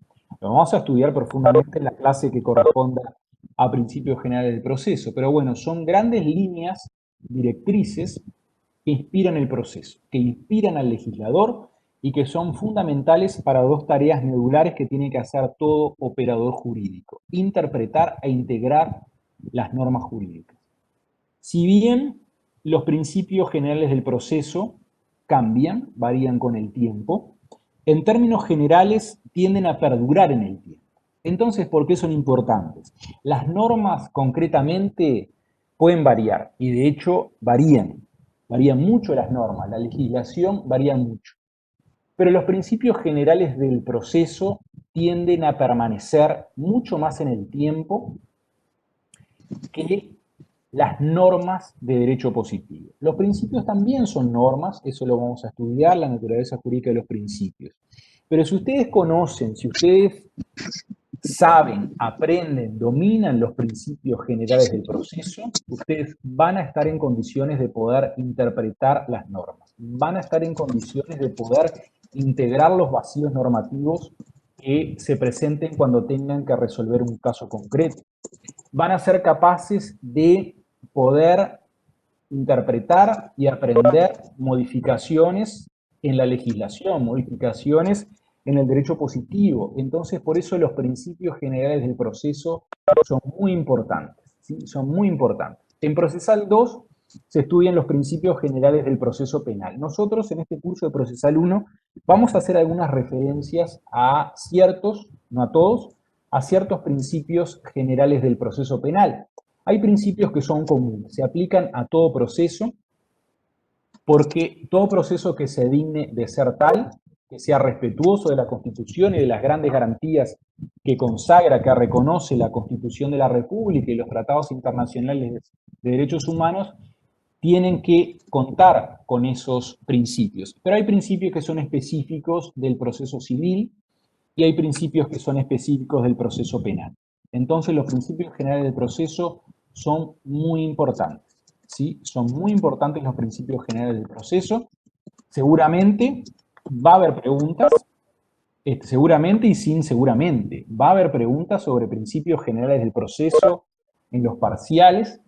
Lo vamos a estudiar profundamente en la clase que corresponda a principios generales del proceso, pero bueno, son grandes líneas directrices que inspiran el proceso, que inspiran al legislador y que son fundamentales para dos tareas medulares que tiene que hacer todo operador jurídico: interpretar e integrar las normas jurídicas. Si bien los principios generales del proceso cambian, varían con el tiempo, en términos generales tienden a perdurar en el tiempo. Entonces, ¿por qué son importantes? Las normas concretamente pueden variar y de hecho varían mucho las normas, la legislación varía mucho. Pero los principios generales del proceso tienden a permanecer mucho más en el tiempo que las normas de derecho positivo. Los principios también son normas, eso lo vamos a estudiar, la naturaleza jurídica de los principios. Pero si ustedes conocen, si ustedes saben, aprenden, dominan los principios generales del proceso, ustedes van a estar en condiciones de poder interpretar las normas, van a estar en condiciones de poder integrar los vacíos normativos que se presenten cuando tengan que resolver un caso concreto. Van a ser capaces de poder interpretar y aprender modificaciones en la legislación, modificaciones en el derecho positivo. Entonces, por eso los principios generales del proceso son muy importantes, ¿sí? Son muy importantes. En Procesal 2 se estudian los principios generales del proceso penal. Nosotros en este curso de Procesal 1 vamos a hacer algunas referencias a ciertos, no a todos, a ciertos principios generales del proceso penal. Hay principios que son comunes, se aplican a todo proceso, porque todo proceso que se digne de ser tal, que sea respetuoso de la Constitución y de las grandes garantías que consagra, que reconoce la Constitución de la República y los tratados internacionales de derechos humanos, tienen que contar con esos principios. Pero hay principios que son específicos del proceso civil y hay principios que son específicos del proceso penal. Entonces, los principios generales del proceso son muy importantes, ¿sí? Son muy importantes los principios generales del proceso. Seguramente va a haber preguntas Seguramente y sin seguramente. Va a haber preguntas sobre principios generales del proceso en los parciales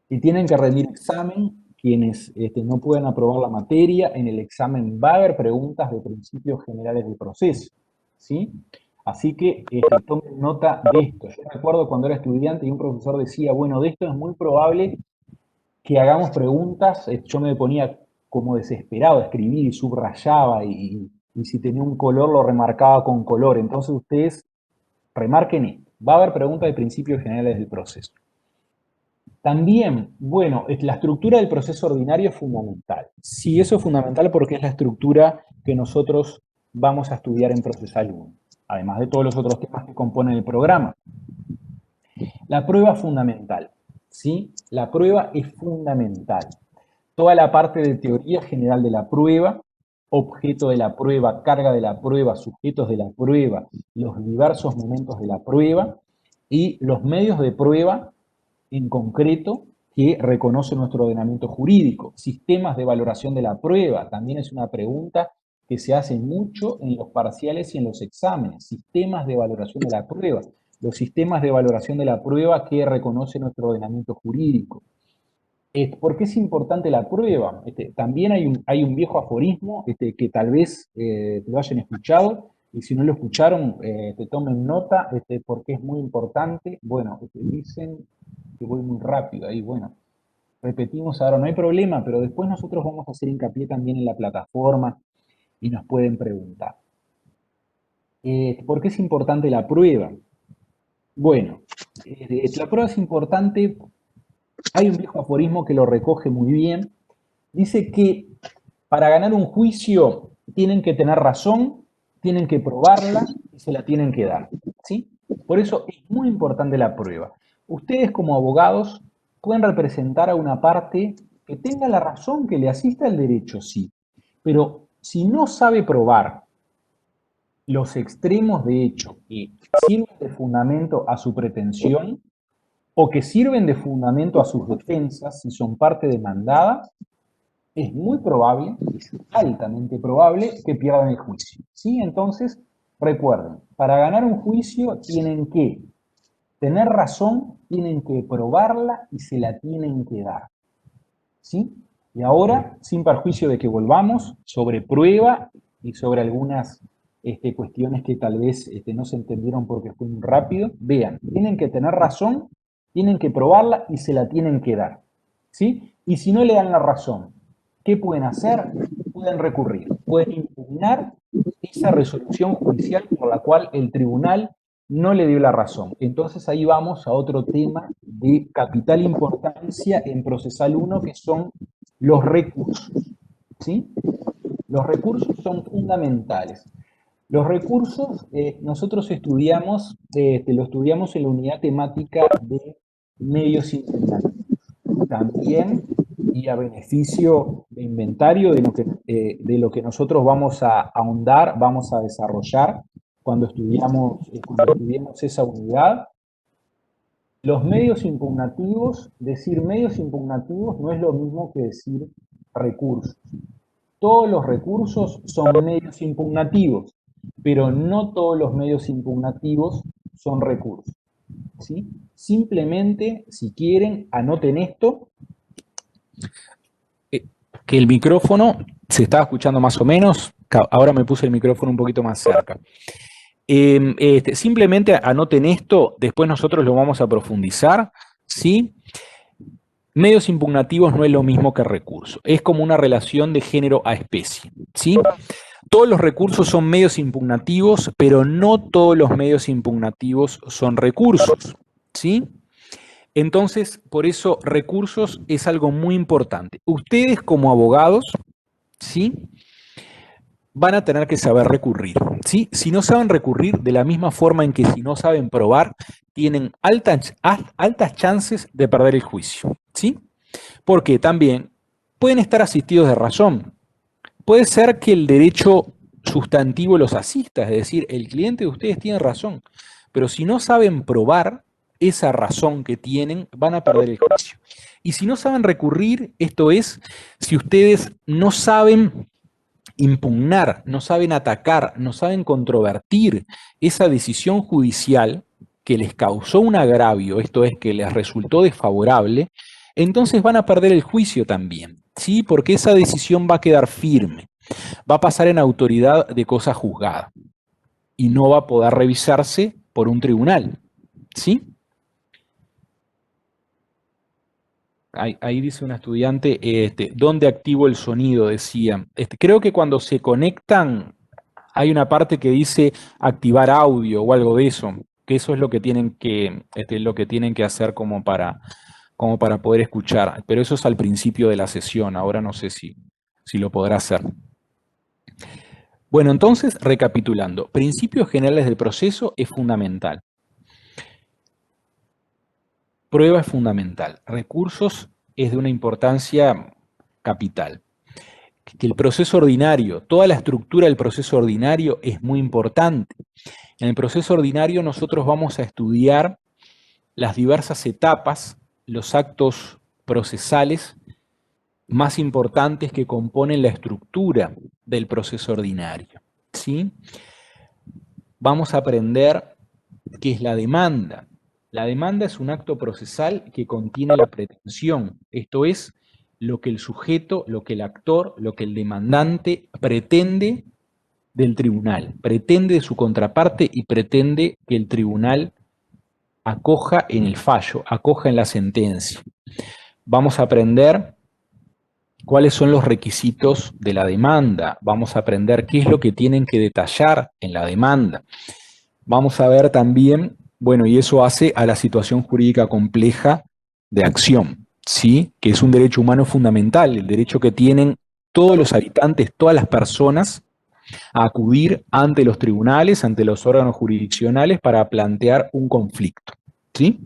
y tienen que rendir examen. Quienes no puedan aprobar la materia, en el examen va a haber preguntas de principios generales del proceso, ¿sí? Así que tomen nota de esto. Yo recuerdo cuando era estudiante y un profesor decía, bueno, de esto es muy probable que hagamos preguntas. Yo me ponía como desesperado a escribir y subrayaba y si tenía un color lo remarcaba con color. Entonces ustedes remarquen esto. Va a haber preguntas de principios generales del proceso. También, bueno, la estructura del proceso ordinario es fundamental. Sí, eso es fundamental porque es la estructura que nosotros vamos a estudiar en Procesal 1, además de todos los otros temas que componen el programa. La prueba es fundamental, ¿sí? La prueba es fundamental. Toda la parte de teoría general de la prueba, objeto de la prueba, carga de la prueba, sujetos de la prueba, los diversos momentos de la prueba y los medios de prueba en concreto que reconoce nuestro ordenamiento jurídico. Sistemas de valoración de la prueba, también es una pregunta que se hace mucho en los parciales y en los exámenes. Sistemas de valoración de la prueba, los sistemas de valoración de la prueba que reconoce nuestro ordenamiento jurídico. ¿Por qué es importante la prueba? También hay un viejo aforismo que tal vez lo hayan escuchado, y si no lo escucharon, tomen nota, porque es muy importante. Bueno, dicen que voy muy rápido ahí, bueno, repetimos ahora, no hay problema, pero después nosotros vamos a hacer hincapié también en la plataforma y nos pueden preguntar. ¿Por qué es importante la prueba? Bueno, la prueba es importante. Hay un viejo aforismo que lo recoge muy bien. Dice que para ganar un juicio tienen que tener razón, tienen que probarla y se la tienen que dar, ¿sí? Por eso es muy importante la prueba. Ustedes como abogados pueden representar a una parte que tenga la razón, que le asista al derecho, sí. Pero si no sabe probar los extremos de hecho que sirven de fundamento a su pretensión o que sirven de fundamento a sus defensas, si son parte demandada, es muy probable, es altamente probable que pierdan el juicio, ¿sí? Entonces, recuerden, para ganar un juicio tienen que tener razón, tienen que probarla y se la tienen que dar, ¿sí? Y ahora, sin perjuicio de que volvamos sobre prueba y sobre algunas cuestiones que tal vez no se entendieron porque fue muy rápido, vean, tienen que tener razón, tienen que probarla y se la tienen que dar, ¿sí? Y si no le dan la razón, ¿qué pueden hacer? Pueden recurrir, pueden impugnar esa resolución judicial por la cual el tribunal no le dio la razón. Entonces ahí vamos a otro tema de capital importancia en Procesal 1, que son los recursos, ¿sí? Los recursos son fundamentales. Los recursos nosotros estudiamos, lo estudiamos en la unidad temática de medios impugnativos. También, y a beneficio de inventario de lo que nosotros vamos a ahondar, vamos a desarrollar cuando estudiemos esa unidad. Los medios impugnativos, decir medios impugnativos no es lo mismo que decir recursos. Todos los recursos son medios impugnativos, pero no todos los medios impugnativos son recursos, ¿sí? Simplemente, si quieren, anoten esto, que el micrófono se estaba escuchando más o menos. Ahora me puse el micrófono un poquito más cerca. Simplemente anoten esto, después nosotros lo vamos a profundizar, ¿sí? Medios impugnativos no es lo mismo que recurso, es como una relación de género a especie, ¿sí? Todos los recursos son medios impugnativos, pero no todos los medios impugnativos son recursos, ¿sí? Entonces, por eso recursos es algo muy importante. Ustedes como abogados, ¿sí? Van a tener que saber recurrir, ¿sí? Si no saben recurrir, de la misma forma en que si no saben probar, tienen altas chances de perder el juicio, ¿sí? Porque también pueden estar asistidos de razón. Puede ser que el derecho sustantivo los asista, es decir, el cliente de ustedes tiene razón, pero si no saben probar esa razón que tienen, van a perder el juicio. Y si no saben recurrir, esto es, si ustedes no saben impugnar, no saben atacar, no saben controvertir esa decisión judicial que les causó un agravio, esto es, que les resultó desfavorable, entonces van a perder el juicio también, ¿sí? Porque esa decisión va a quedar firme, va a pasar en autoridad de cosa juzgada y no va a poder revisarse por un tribunal, ¿sí? Ahí dice una estudiante, ¿dónde activo el sonido? Decía. Creo que cuando se conectan hay una parte que dice activar audio o algo de eso, que eso es lo que tienen que hacer como para poder escuchar. Pero eso es al principio de la sesión, ahora no sé si lo podrá hacer. Bueno, entonces, recapitulando, principios generales del proceso es fundamental. Prueba es fundamental. Recursos es de una importancia capital. Que el proceso ordinario, toda la estructura del proceso ordinario es muy importante. En el proceso ordinario nosotros vamos a estudiar las diversas etapas, los actos procesales más importantes que componen la estructura del proceso ordinario, ¿sí? Vamos a aprender qué es la demanda. La demanda es un acto procesal que contiene la pretensión, esto es, lo que el sujeto, lo que el actor, lo que el demandante pretende del tribunal, pretende de su contraparte y pretende que el tribunal acoja en el fallo, acoja en la sentencia. Vamos a aprender cuáles son los requisitos de la demanda, vamos a aprender qué es lo que tienen que detallar en la demanda. Vamos a ver también, bueno, y eso hace a la situación jurídica compleja de acción, ¿sí? Que es un derecho humano fundamental, el derecho que tienen todos los habitantes, todas las personas, a acudir ante los tribunales, ante los órganos jurisdiccionales para plantear un conflicto, ¿sí?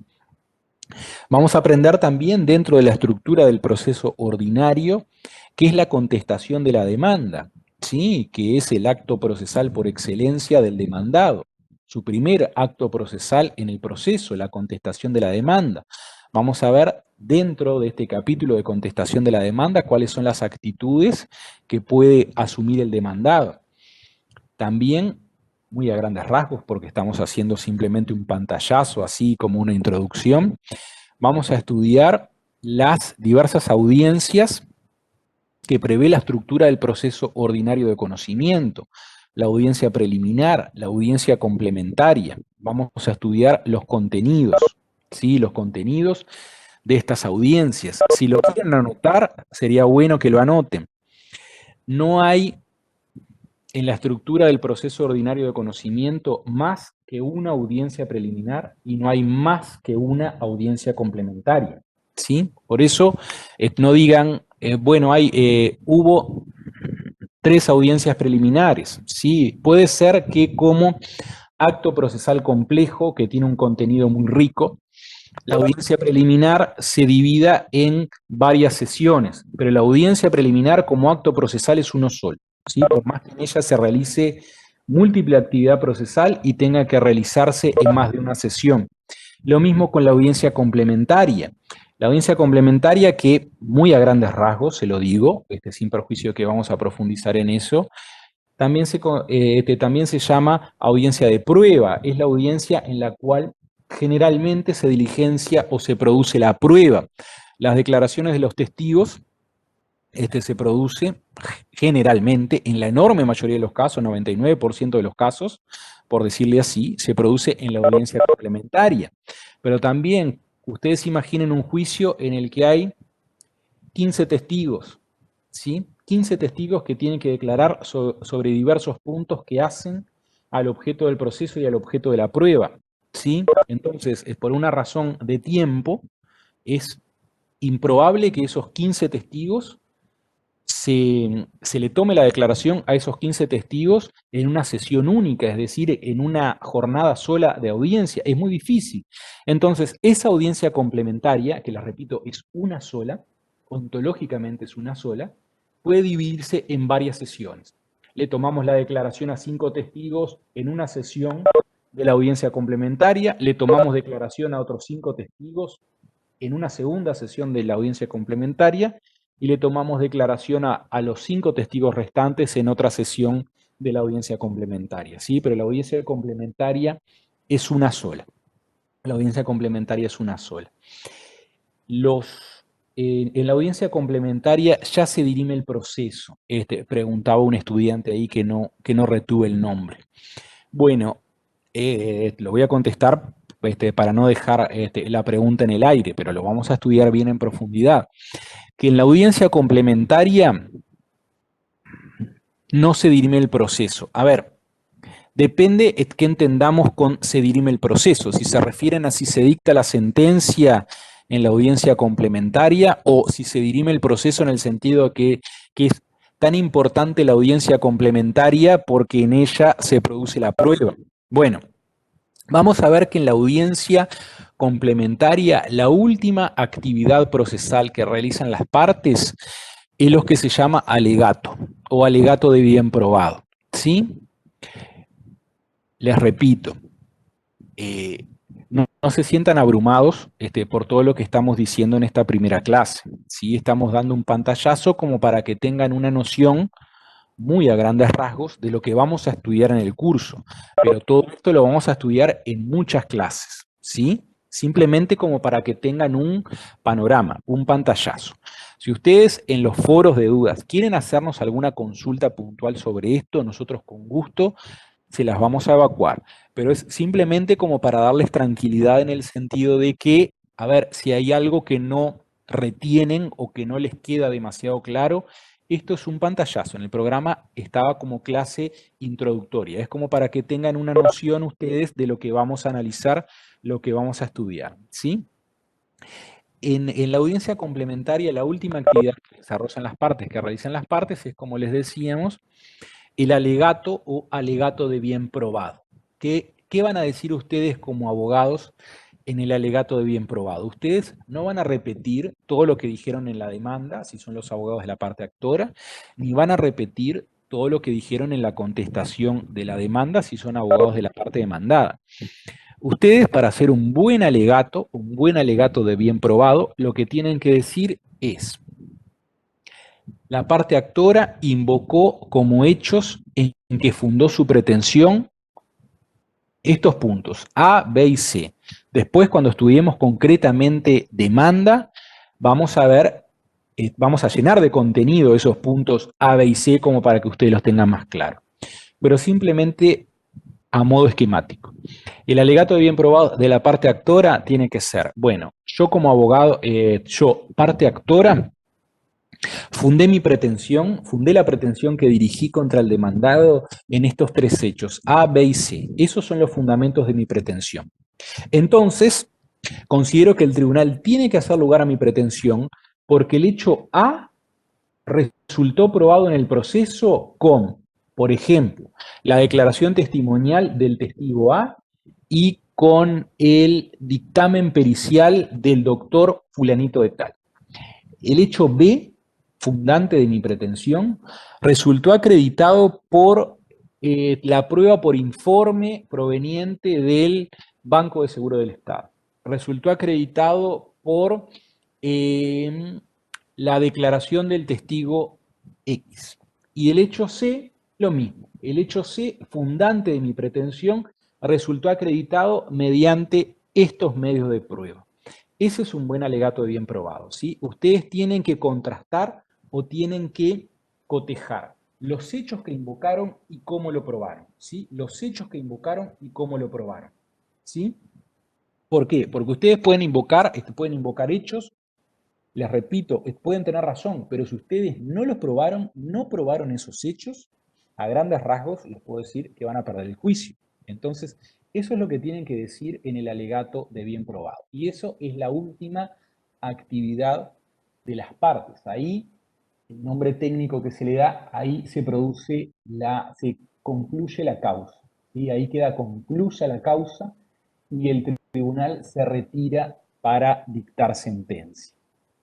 Vamos a aprender también dentro de la estructura del proceso ordinario qué es la contestación de la demanda, ¿sí? Que es el acto procesal por excelencia del demandado, su primer acto procesal en el proceso, la contestación de la demanda. Vamos a ver dentro de este capítulo de contestación de la demanda cuáles son las actitudes que puede asumir el demandado. También, muy a grandes rasgos, porque estamos haciendo simplemente un pantallazo, así como una introducción, vamos a estudiar las diversas audiencias que prevé la estructura del proceso ordinario de conocimiento, la audiencia preliminar, la audiencia complementaria. Vamos a estudiar los contenidos, ¿sí? Los contenidos de estas audiencias. Si lo quieren anotar, sería bueno que lo anoten. No hay en la estructura del proceso ordinario de conocimiento más que una audiencia preliminar y no hay más que una audiencia complementaria, ¿sí? Por eso no digan, bueno, hubo 3 audiencias preliminares, ¿sí? Puede ser que como acto procesal complejo que tiene un contenido muy rico, la audiencia preliminar se divida en varias sesiones, pero la audiencia preliminar como acto procesal es uno solo, ¿sí? Por más que en ella se realice múltiple actividad procesal y tenga que realizarse en más de una sesión. Lo mismo con la audiencia complementaria. La audiencia complementaria que, muy a grandes rasgos, se lo digo, sin perjuicio que vamos a profundizar en eso, también se llama audiencia de prueba. Es la audiencia en la cual generalmente se diligencia o se produce la prueba. Las declaraciones de los testigos se produce generalmente, en la enorme mayoría de los casos, 99% de los casos, por decirle así, se produce en la audiencia complementaria. Pero también, ustedes imaginen un juicio en el que hay 15 testigos, ¿sí? 15 testigos que tienen que declarar sobre diversos puntos que hacen al objeto del proceso y al objeto de la prueba, ¿sí? Entonces, por una razón de tiempo, es improbable que esos 15 testigos se le tome la declaración a esos 15 testigos en una sesión única, es decir, en una jornada sola de audiencia. Es muy difícil. Entonces, esa audiencia complementaria, que la repito, es una sola, ontológicamente es una sola, puede dividirse en varias sesiones. Le tomamos la declaración a 5 testigos en una sesión de la audiencia complementaria, le tomamos declaración a otros 5 testigos en una segunda sesión de la audiencia complementaria y le tomamos declaración a los 5 testigos restantes en otra sesión de la audiencia complementaria, ¿sí? Pero la audiencia complementaria es una sola. La audiencia complementaria es una sola. En la audiencia complementaria ya se dirime el proceso. Preguntaba un estudiante ahí que no retuve el nombre. Bueno, lo voy a contestar para no dejar la pregunta en el aire, pero lo vamos a estudiar bien en profundidad. Que en la audiencia complementaria no se dirime el proceso. A ver, depende qué entendamos con se dirime el proceso. Si se refieren a si se dicta la sentencia en la audiencia complementaria o si se dirime el proceso en el sentido que es tan importante la audiencia complementaria porque en ella se produce la prueba. Bueno, vamos a ver que en la audiencia complementaria la última actividad procesal que realizan las partes es lo que se llama alegato o alegato de bien probado. ¿Sí? Les repito, no se sientan abrumados por todo lo que estamos diciendo en esta primera clase. ¿Sí? Estamos dando un pantallazo como para que tengan una noción muy a grandes rasgos de lo que vamos a estudiar en el curso, pero todo esto lo vamos a estudiar en muchas clases, ¿sí? Simplemente como para que tengan un panorama, un pantallazo. Si ustedes en los foros de dudas quieren hacernos alguna consulta puntual sobre esto, nosotros con gusto se las vamos a evacuar, pero es simplemente como para darles tranquilidad en el sentido de que, a ver, si hay algo que no retienen o que no les queda demasiado claro, esto es un pantallazo. En el programa estaba como clase introductoria. Es como para que tengan una noción ustedes de lo que vamos a analizar, lo que vamos a estudiar, ¿sí? En la audiencia complementaria, la última actividad que desarrollan las partes, que realizan las partes, es, como les decíamos, el alegato o alegato de bien probado. ¿Qué van a decir ustedes como abogados en el alegato de bien probado? Ustedes no van a repetir todo lo que dijeron en la demanda, si son los abogados de la parte actora, ni van a repetir todo lo que dijeron en la contestación de la demanda, si son abogados de la parte demandada. Ustedes, para hacer un buen alegato de bien probado, lo que tienen que decir es: la parte actora invocó como hechos en que fundó su pretensión estos puntos, A, B y C. Después, cuando estudiemos concretamente demanda, vamos a ver, vamos a llenar de contenido esos puntos A, B y C como para que ustedes los tengan más claros. Pero simplemente a modo esquemático. El alegato de bien probado de la parte actora tiene que ser, bueno, yo como abogado, yo, parte actora, fundé la pretensión que dirigí contra el demandado en estos 3 hechos, A, B y C. Esos son los fundamentos de mi pretensión. Entonces, considero que el tribunal tiene que hacer lugar a mi pretensión porque el hecho A resultó probado en el proceso con, por ejemplo, la declaración testimonial del testigo A y con el dictamen pericial del doctor fulanito de tal. El hecho B, fundante de mi pretensión, resultó acreditado por la prueba por informe proveniente del Banco de Seguro del Estado. Resultó acreditado por la declaración del testigo X. Y el hecho C, lo mismo. El hecho C, fundante de mi pretensión, resultó acreditado mediante estos medios de prueba. Ese es un buen alegato de bien probado, ¿sí? Ustedes tienen que contrastar o tienen que cotejar los hechos que invocaron y cómo lo probaron, ¿sí? Los hechos que invocaron y cómo lo probaron, ¿sí? ¿Por qué? Porque ustedes pueden invocar hechos, les repito, pueden tener razón, pero si ustedes no los probaron, no probaron esos hechos, a grandes rasgos les puedo decir que van a perder el juicio. Entonces, eso es lo que tienen que decir en el alegato de bien probado. Y eso es la última actividad de las partes. Ahí, el nombre técnico que se le da, ahí se concluye la causa. ¿Sí? Ahí queda conclusa la causa y el tribunal se retira para dictar sentencia.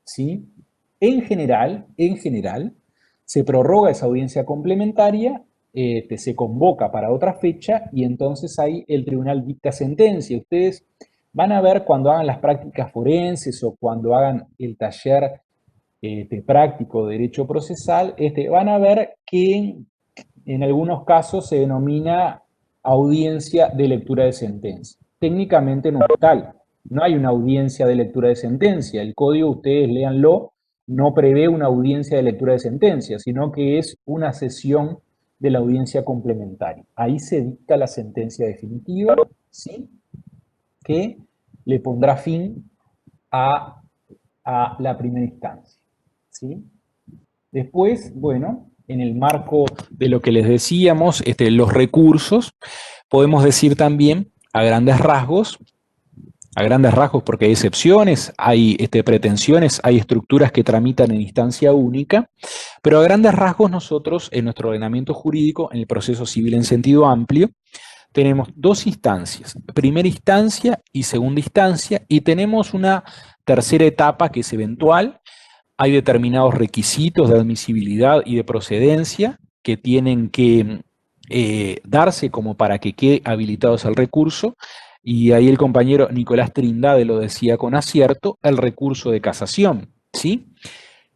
¿Sí? En general, se prorroga esa audiencia complementaria, se convoca para otra fecha y entonces ahí el tribunal dicta sentencia. Ustedes van a ver cuando hagan las prácticas forenses o cuando hagan el taller práctico de derecho procesal, van a ver que en algunos casos se denomina audiencia de lectura de sentencia. Técnicamente no es tal, no hay una audiencia de lectura de sentencia. El código, ustedes léanlo, no prevé una audiencia de lectura de sentencia, sino que es una sesión de la audiencia complementaria. Ahí se dicta la sentencia definitiva, ¿sí? Que le pondrá fin a la primera instancia, ¿sí? Después, bueno, en el marco de lo que les decíamos, los recursos, podemos decir también a grandes rasgos porque hay excepciones, hay pretensiones, hay estructuras que tramitan en instancia única, pero a grandes rasgos nosotros en nuestro ordenamiento jurídico, en el proceso civil en sentido amplio, tenemos dos instancias, primera instancia y segunda instancia, y tenemos una tercera etapa que es eventual. Hay determinados requisitos de admisibilidad y de procedencia que tienen que darse como para que quede habilitado el recurso, y ahí el compañero Nicolás Trindade lo decía con acierto, el recurso de casación, ¿sí?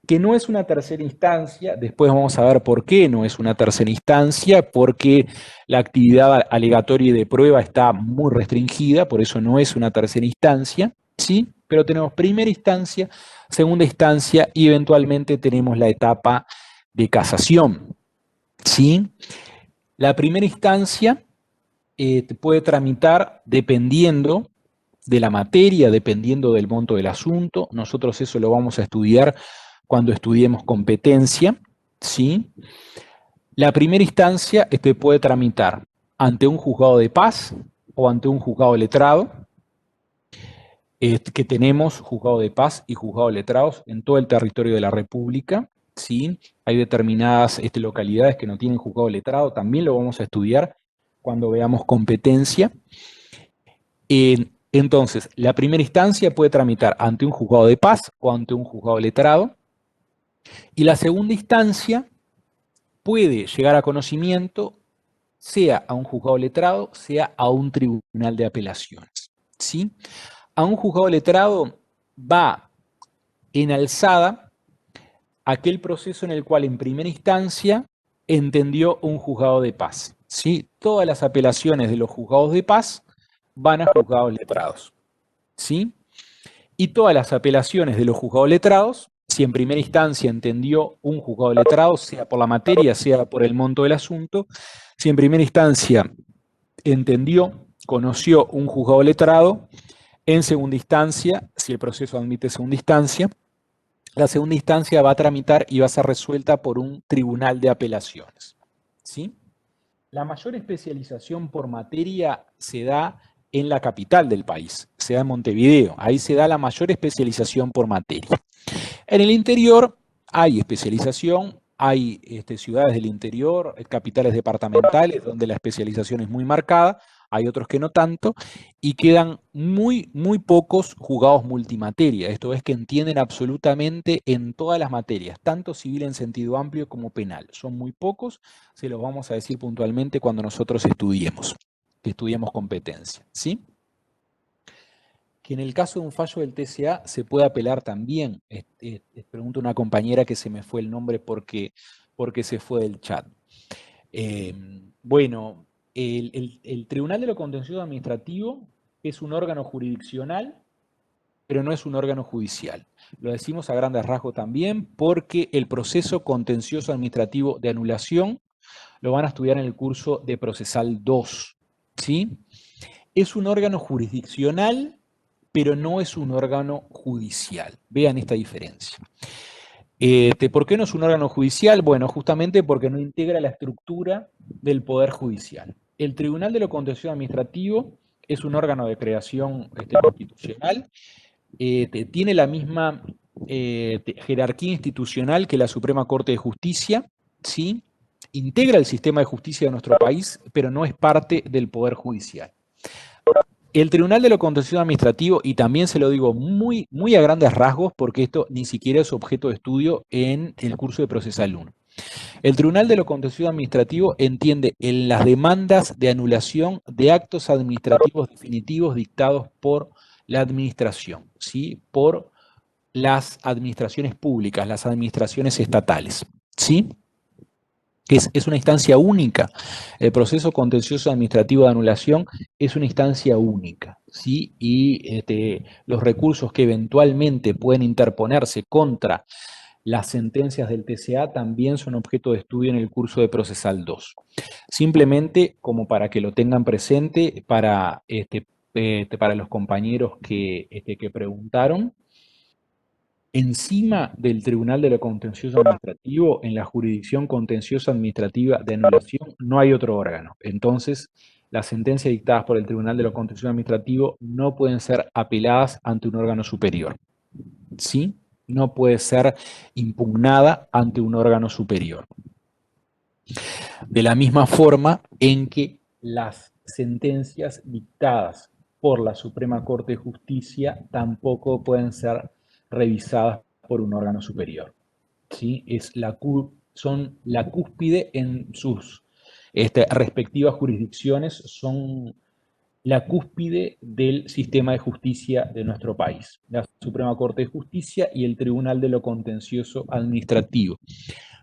Que no es una tercera instancia, después vamos a ver por qué no es una tercera instancia, porque la actividad alegatoria y de prueba está muy restringida, por eso no es una tercera instancia, ¿sí? Pero tenemos primera instancia, segunda instancia y eventualmente tenemos la etapa de casación, ¿sí? La primera instancia puede tramitar dependiendo de la materia, dependiendo del monto del asunto. Nosotros eso lo vamos a estudiar cuando estudiemos competencia, ¿sí? La primera instancia puede tramitar ante un juzgado de paz o ante un juzgado letrado, que tenemos juzgado de paz y juzgado de letrados en todo el territorio de la República, ¿sí? Hay determinadas localidades que no tienen juzgado de letrado, también lo vamos a estudiar cuando veamos competencia. Entonces, la primera instancia puede tramitar ante un juzgado de paz o ante un juzgado de letrado, y la segunda instancia puede llegar a conocimiento sea a un juzgado letrado, sea a un tribunal de apelaciones, ¿sí? A un juzgado letrado va en alzada aquel proceso en el cual en primera instancia entendió un juzgado de paz, ¿sí? Todas las apelaciones de los juzgados de paz van a juzgados letrados, ¿sí? Y todas las apelaciones de los juzgados letrados, si en primera instancia entendió un juzgado letrado, sea por la materia, sea por el monto del asunto, si en primera instancia entendió, conoció un juzgado letrado, en segunda instancia, si el proceso admite segunda instancia, la segunda instancia va a tramitar y va a ser resuelta por un tribunal de apelaciones, ¿sí? La mayor especialización por materia se da en la capital del país, se da en Montevideo, ahí se da la mayor especialización por materia. En el interior hay especialización, hay ciudades del interior, capitales departamentales, donde la especialización es muy marcada, hay otros que no tanto, y quedan muy, muy pocos juzgados multimateria, esto es que entienden absolutamente en todas las materias, tanto civil en sentido amplio como penal. Son muy pocos, se los vamos a decir puntualmente cuando nosotros estudiemos competencia, ¿sí? Que en el caso de un fallo del TCA se puede apelar también. Pregunto a una compañera que se me fue el nombre porque se fue del chat. Bueno, el Tribunal de lo Contencioso Administrativo es un órgano jurisdiccional, pero no es un órgano judicial. Lo decimos a grandes rasgos también porque el proceso contencioso administrativo de anulación lo van a estudiar en el curso de Procesal 2, ¿sí? Es un órgano jurisdiccional, pero no es un órgano judicial. Vean esta diferencia. ¿Por qué no es un órgano judicial? Bueno, justamente porque no integra la estructura del Poder Judicial. El Tribunal de lo Contencioso Administrativo es un órgano de creación constitucional, tiene la misma jerarquía institucional que la Suprema Corte de Justicia, ¿sí? Integra el sistema de justicia de nuestro país, pero no es parte del Poder Judicial. El Tribunal de lo Contencioso Administrativo, y también se lo digo muy, muy a grandes rasgos, porque esto ni siquiera es objeto de estudio en el curso de Procesal 1. El Tribunal de lo Contencioso Administrativo entiende en las demandas de anulación de actos administrativos definitivos dictados por la administración, ¿sí? Por las administraciones públicas, las administraciones estatales, ¿sí? Es una instancia única. El proceso contencioso administrativo de anulación es una instancia única, ¿sí? Y los recursos que eventualmente pueden interponerse contra las sentencias del TCA también son objeto de estudio en el curso de Procesal 2. Simplemente como para que lo tengan presente para los compañeros que preguntaron, encima del Tribunal de lo Contencioso Administrativo, en la jurisdicción contenciosa administrativa de anulación, no hay otro órgano. Entonces, las sentencias dictadas por el Tribunal de lo Contencioso Administrativo no pueden ser apeladas ante un órgano superior. ¿Sí? No puede ser impugnada ante un órgano superior. De la misma forma en que las sentencias dictadas por la Suprema Corte de Justicia tampoco pueden ser revisadas por un órgano superior. ¿Sí? Son la cúspide en sus respectivas jurisdicciones, son la cúspide del sistema de justicia de nuestro país, la Suprema Corte de Justicia y el Tribunal de lo Contencioso Administrativo.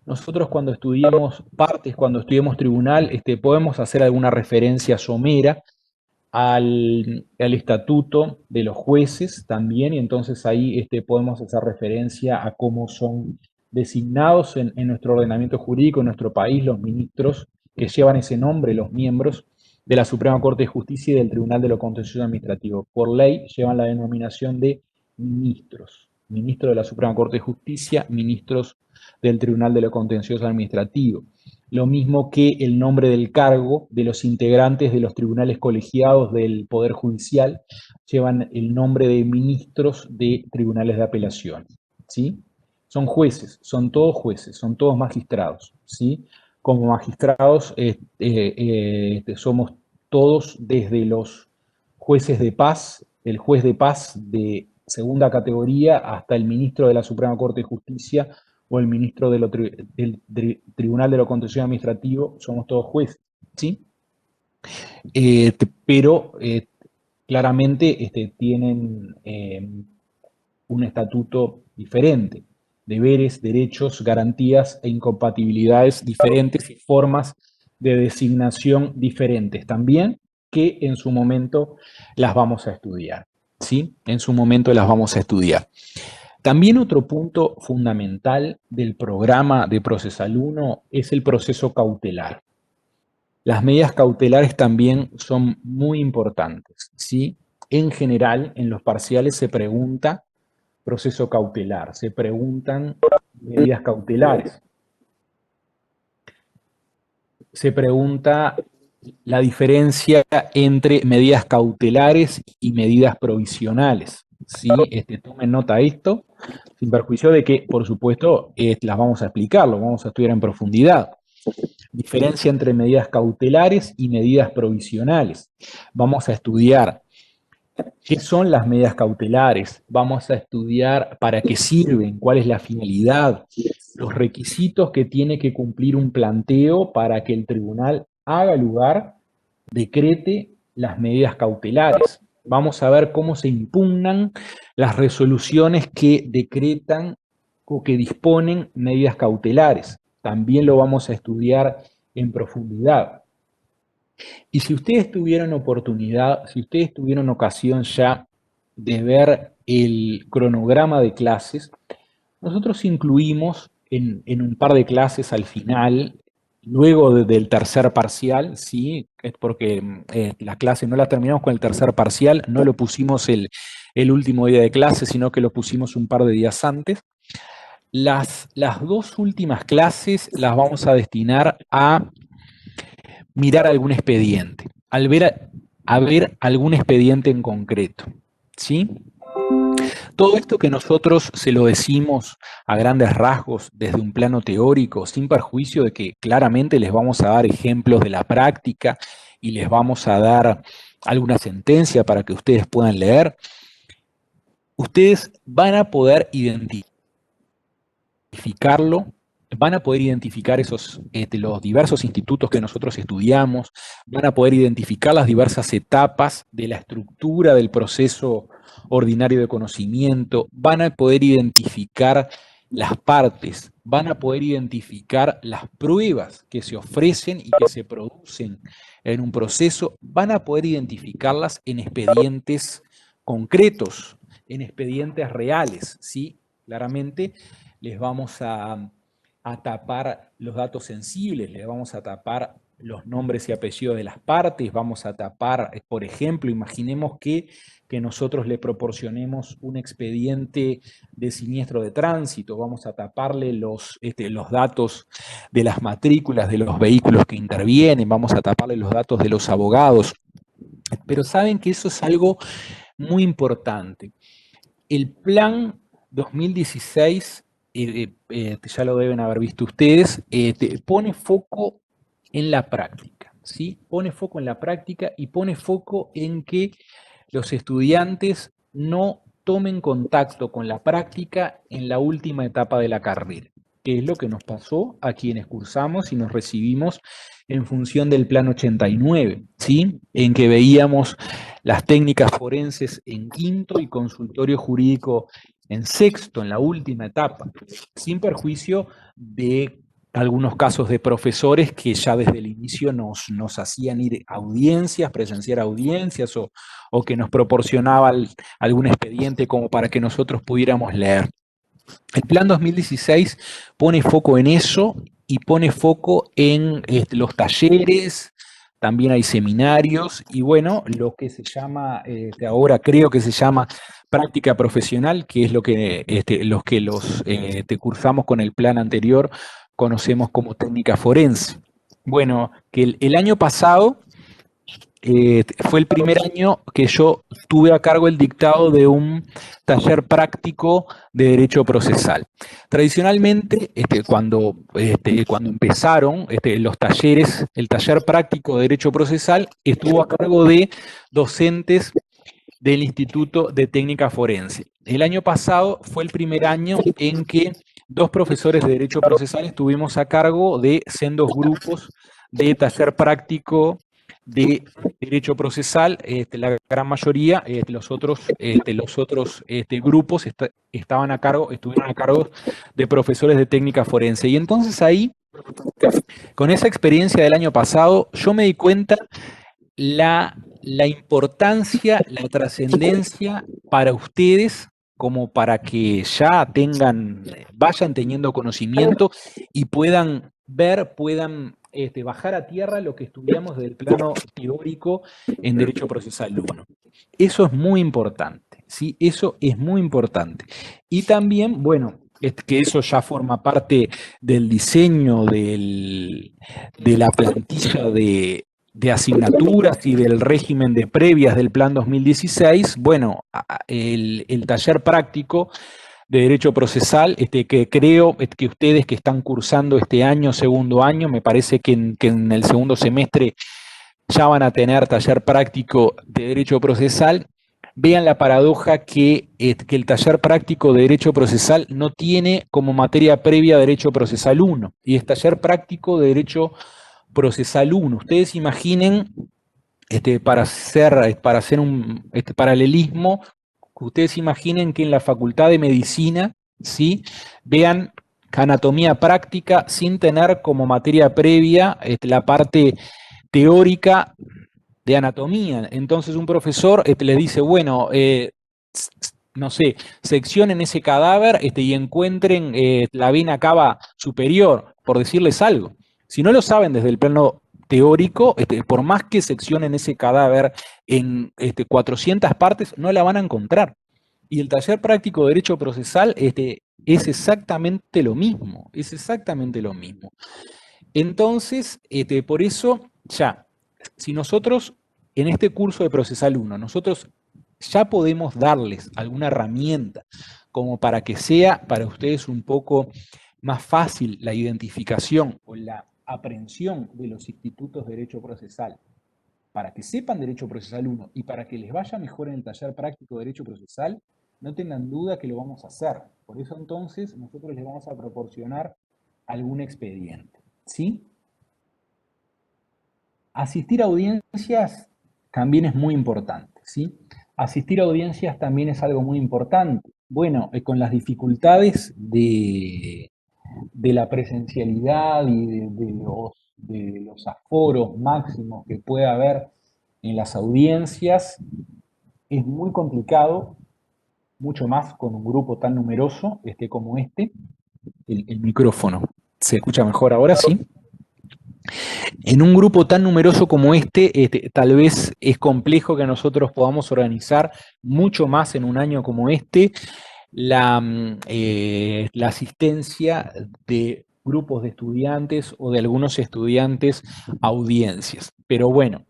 Nosotros cuando estudiemos partes, cuando estudiemos tribunal, podemos hacer alguna referencia somera al estatuto de los jueces también, y entonces ahí podemos hacer referencia a cómo son designados en nuestro ordenamiento jurídico, en nuestro país, los ministros que llevan ese nombre, los miembros de la Suprema Corte de Justicia y del Tribunal de lo Contencioso Administrativo. Por ley llevan la denominación de ministros. Ministro de la Suprema Corte de Justicia, ministros del Tribunal de lo Contencioso Administrativo. Lo mismo que el nombre del cargo de los integrantes de los tribunales colegiados del Poder Judicial llevan el nombre de ministros de tribunales de apelación, ¿sí? Son jueces, son todos magistrados, ¿sí? Como magistrados somos todos desde los jueces de paz, el juez de paz de segunda categoría hasta el ministro de la Suprema Corte de Justicia o el ministro del Tribunal de lo Contencioso Administrativo, somos todos jueces, ¿sí? Pero claramente tienen un estatuto diferente, deberes, derechos, garantías e incompatibilidades diferentes y formas de designación diferentes también, que en su momento las vamos a estudiar, ¿sí? En su momento las vamos a estudiar. También otro punto fundamental del programa de Procesal 1 es el proceso cautelar. Las medidas cautelares también son muy importantes, ¿sí? En general, en los parciales se pregunta proceso cautelar, se preguntan medidas cautelares, se pregunta la diferencia entre medidas cautelares y medidas provisionales, ¿sí? Tomen nota de esto, sin perjuicio de que, por supuesto, las vamos a explicar, lo vamos a estudiar en profundidad. Diferencia entre medidas cautelares y medidas provisionales. Vamos a estudiar qué son las medidas cautelares, vamos a estudiar para qué sirven, cuál es la finalidad, los requisitos que tiene que cumplir un planteo para que el tribunal haga lugar, decrete las medidas cautelares. Vamos a ver cómo se impugnan las resoluciones que decretan o que disponen medidas cautelares. También lo vamos a estudiar en profundidad. Y si ustedes tuvieron oportunidad, si ustedes tuvieron ocasión ya de ver el cronograma de clases, nosotros incluimos en un par de clases al final, luego del tercer parcial, ¿sí? Es porque la clase no la terminamos con el tercer parcial, no lo pusimos el último día de clase, sino que lo pusimos un par de días antes. Las dos últimas clases las vamos a destinar a mirar algún expediente, a ver algún expediente en concreto, ¿sí? Todo esto que nosotros se lo decimos a grandes rasgos desde un plano teórico, sin perjuicio de que claramente les vamos a dar ejemplos de la práctica y les vamos a dar alguna sentencia para que ustedes puedan leer, ustedes van a poder identificarlo, van a poder identificar los diversos institutos que nosotros estudiamos, van a poder identificar las diversas etapas de la estructura del proceso ordinario de conocimiento, van a poder identificar las partes, van a poder identificar las pruebas que se ofrecen y que se producen en un proceso, van a poder identificarlas en expedientes concretos, en expedientes reales, ¿sí? Claramente les vamos a tapar los datos sensibles, les vamos a tapar los nombres y apellidos de las partes, vamos a tapar, por ejemplo, imaginemos que nosotros le proporcionemos un expediente de siniestro de tránsito, vamos a taparle los datos de las matrículas de los vehículos que intervienen, vamos a taparle los datos de los abogados. Pero saben que eso es algo muy importante. El plan 2016, ya lo deben haber visto ustedes, pone foco en la práctica, ¿sí? Pone foco en la práctica y pone foco en que los estudiantes no tomen contacto con la práctica en la última etapa de la carrera, que es lo que nos pasó a quienes cursamos y nos recibimos en función del plan 89, ¿sí? En que veíamos las técnicas forenses en quinto y consultorio jurídico en sexto, en la última etapa, sin perjuicio de algunos casos de profesores que ya desde el inicio nos hacían ir a audiencias, presenciar audiencias o que nos proporcionaban algún expediente como para que nosotros pudiéramos leer. El plan 2016 pone foco en eso y pone foco en los talleres, también hay seminarios y bueno, lo que se llama, ahora creo que se llama práctica profesional, que es lo que los te cursamos con el plan anterior, conocemos como técnica forense. Bueno, que el año pasado fue el primer año que yo tuve a cargo el dictado de un taller práctico de derecho procesal. Tradicionalmente, cuando empezaron los talleres, el taller práctico de derecho procesal estuvo a cargo de docentes del Instituto de Técnica Forense. El año pasado fue el primer año en que dos profesores de derecho procesal estuvimos a cargo de sendos grupos de taller práctico de derecho procesal. La gran mayoría, los otros grupos estaban a cargo, estuvieron a cargo de profesores de técnica forense. Y entonces ahí, con esa experiencia del año pasado, yo me di cuenta la importancia, la trascendencia para ustedes como para que ya vayan teniendo conocimiento y puedan ver, puedan bajar a tierra lo que estudiamos del plano teórico en Derecho Procesal 1. Eso es muy importante, ¿sí? Eso es muy importante. Y también, bueno, es que eso ya forma parte del diseño de la plantilla de asignaturas y del régimen de previas del plan 2016, bueno, el taller práctico de Derecho Procesal, que creo que ustedes que están cursando este año, segundo año, me parece que en el segundo semestre ya van a tener taller práctico de Derecho Procesal. Vean la paradoja que el taller práctico de Derecho Procesal no tiene como materia previa Derecho Procesal 1, y es taller práctico de Derecho Procesal 1. Ustedes imaginen, para hacer un paralelismo, ustedes imaginen que en la Facultad de Medicina, ¿sí? Vean anatomía práctica sin tener como materia previa la parte teórica de anatomía. Entonces un profesor le dice, bueno, no sé, seccionen ese cadáver y encuentren la vena cava superior, por decirles algo. Si no lo saben desde el plano teórico, por más que seccionen ese cadáver en 400 partes, no la van a encontrar. Y el taller práctico de Derecho Procesal es exactamente lo mismo, es exactamente lo mismo. Entonces, por eso, ya, si nosotros en este curso de Procesal 1, nosotros ya podemos darles alguna herramienta como para que sea para ustedes un poco más fácil la identificación o la aprehensión de los institutos de derecho procesal, para que sepan derecho procesal 1 y para que les vaya mejor en el taller práctico de derecho procesal, no tengan duda que lo vamos a hacer. Por eso entonces nosotros les vamos a proporcionar algún expediente, ¿sí? Asistir a audiencias también es muy importante, ¿sí? Asistir a audiencias también es algo muy importante. Bueno, con las dificultades de la presencialidad y de los aforos máximos que puede haber en las audiencias, es muy complicado, mucho más con un grupo tan numeroso como este. El micrófono, ¿se escucha mejor ahora? Sí. En un grupo tan numeroso como tal vez es complejo que nosotros podamos organizar mucho más en un año como este la asistencia de grupos de estudiantes o de algunos estudiantes a audiencias. Pero bueno,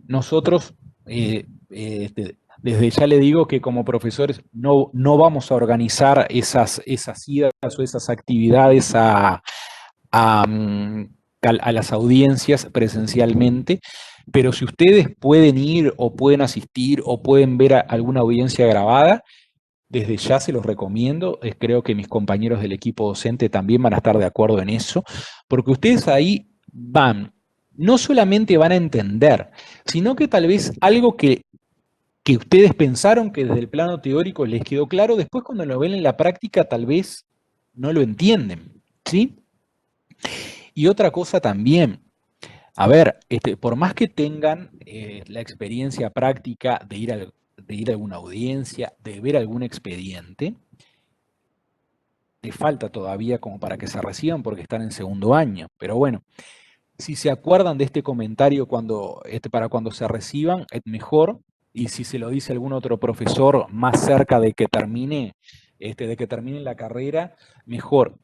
nosotros, desde ya le digo que como profesores no vamos a organizar esas idas o esas actividades a, a las audiencias presencialmente, pero si ustedes pueden ir o pueden asistir o pueden ver alguna audiencia grabada, desde ya se los recomiendo. Creo que mis compañeros del equipo docente también van a estar de acuerdo en eso, porque ustedes ahí no solamente van a entender, sino que tal vez algo que ustedes pensaron que desde el plano teórico les quedó claro, después cuando lo ven en la práctica tal vez no lo entienden, ¿sí? Y otra cosa también, a ver, por más que tengan la experiencia práctica de ir a alguna audiencia, de ver algún expediente, le falta todavía como para que se reciban porque están en segundo año. Pero bueno, si se acuerdan de este comentario para cuando se reciban, es mejor. Y si se lo dice algún otro profesor más cerca de que de que terminen la carrera, mejor.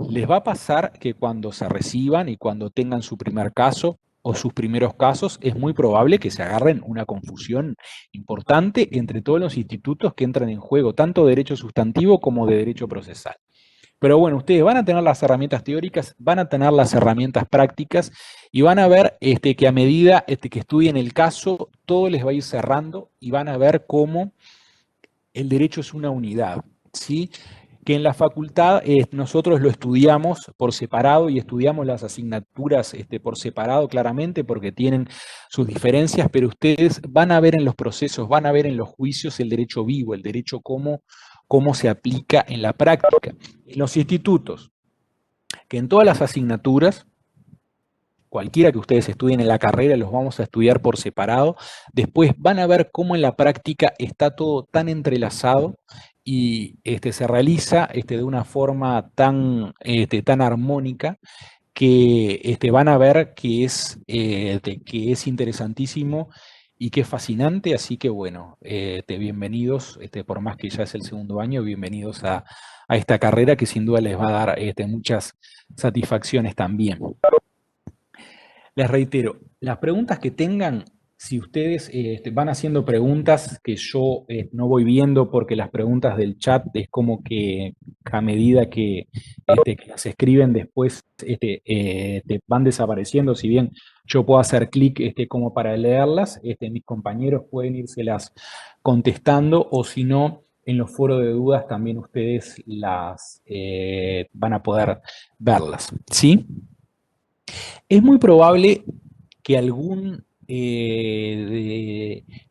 Les va a pasar que cuando se reciban y cuando tengan su primer caso o sus primeros casos, es muy probable que se agarren una confusión importante entre todos los institutos que entran en juego, tanto derecho sustantivo como de derecho procesal. Pero bueno, ustedes van a tener las herramientas teóricas, van a tener las herramientas prácticas y van a ver que a medida que estudien el caso, todo les va a ir cerrando y van a ver cómo el derecho es una unidad, ¿sí? Que en la facultad nosotros lo estudiamos por separado y estudiamos las asignaturas por separado claramente porque tienen sus diferencias, pero ustedes van a ver en los procesos, van a ver en los juicios el derecho vivo, el derecho cómo se aplica en la práctica. En los institutos, que en todas las asignaturas, cualquiera que ustedes estudien en la carrera, los vamos a estudiar por separado. Después van a ver cómo en la práctica está todo tan entrelazado y se realiza de una forma tan armónica que van a ver que es interesantísimo y que es fascinante. Así que bueno, bienvenidos, por más que ya es el segundo año, bienvenidos a esta carrera que sin duda les va a dar muchas satisfacciones también. Les reitero, las preguntas que tengan, si ustedes van haciendo preguntas que yo no voy viendo porque las preguntas del chat es como que a medida que las escriben después van desapareciendo, si bien yo puedo hacer clic como para leerlas, mis compañeros pueden írselas contestando o si no, en los foros de dudas también ustedes las van a poder verlas, ¿sí? Es muy probable que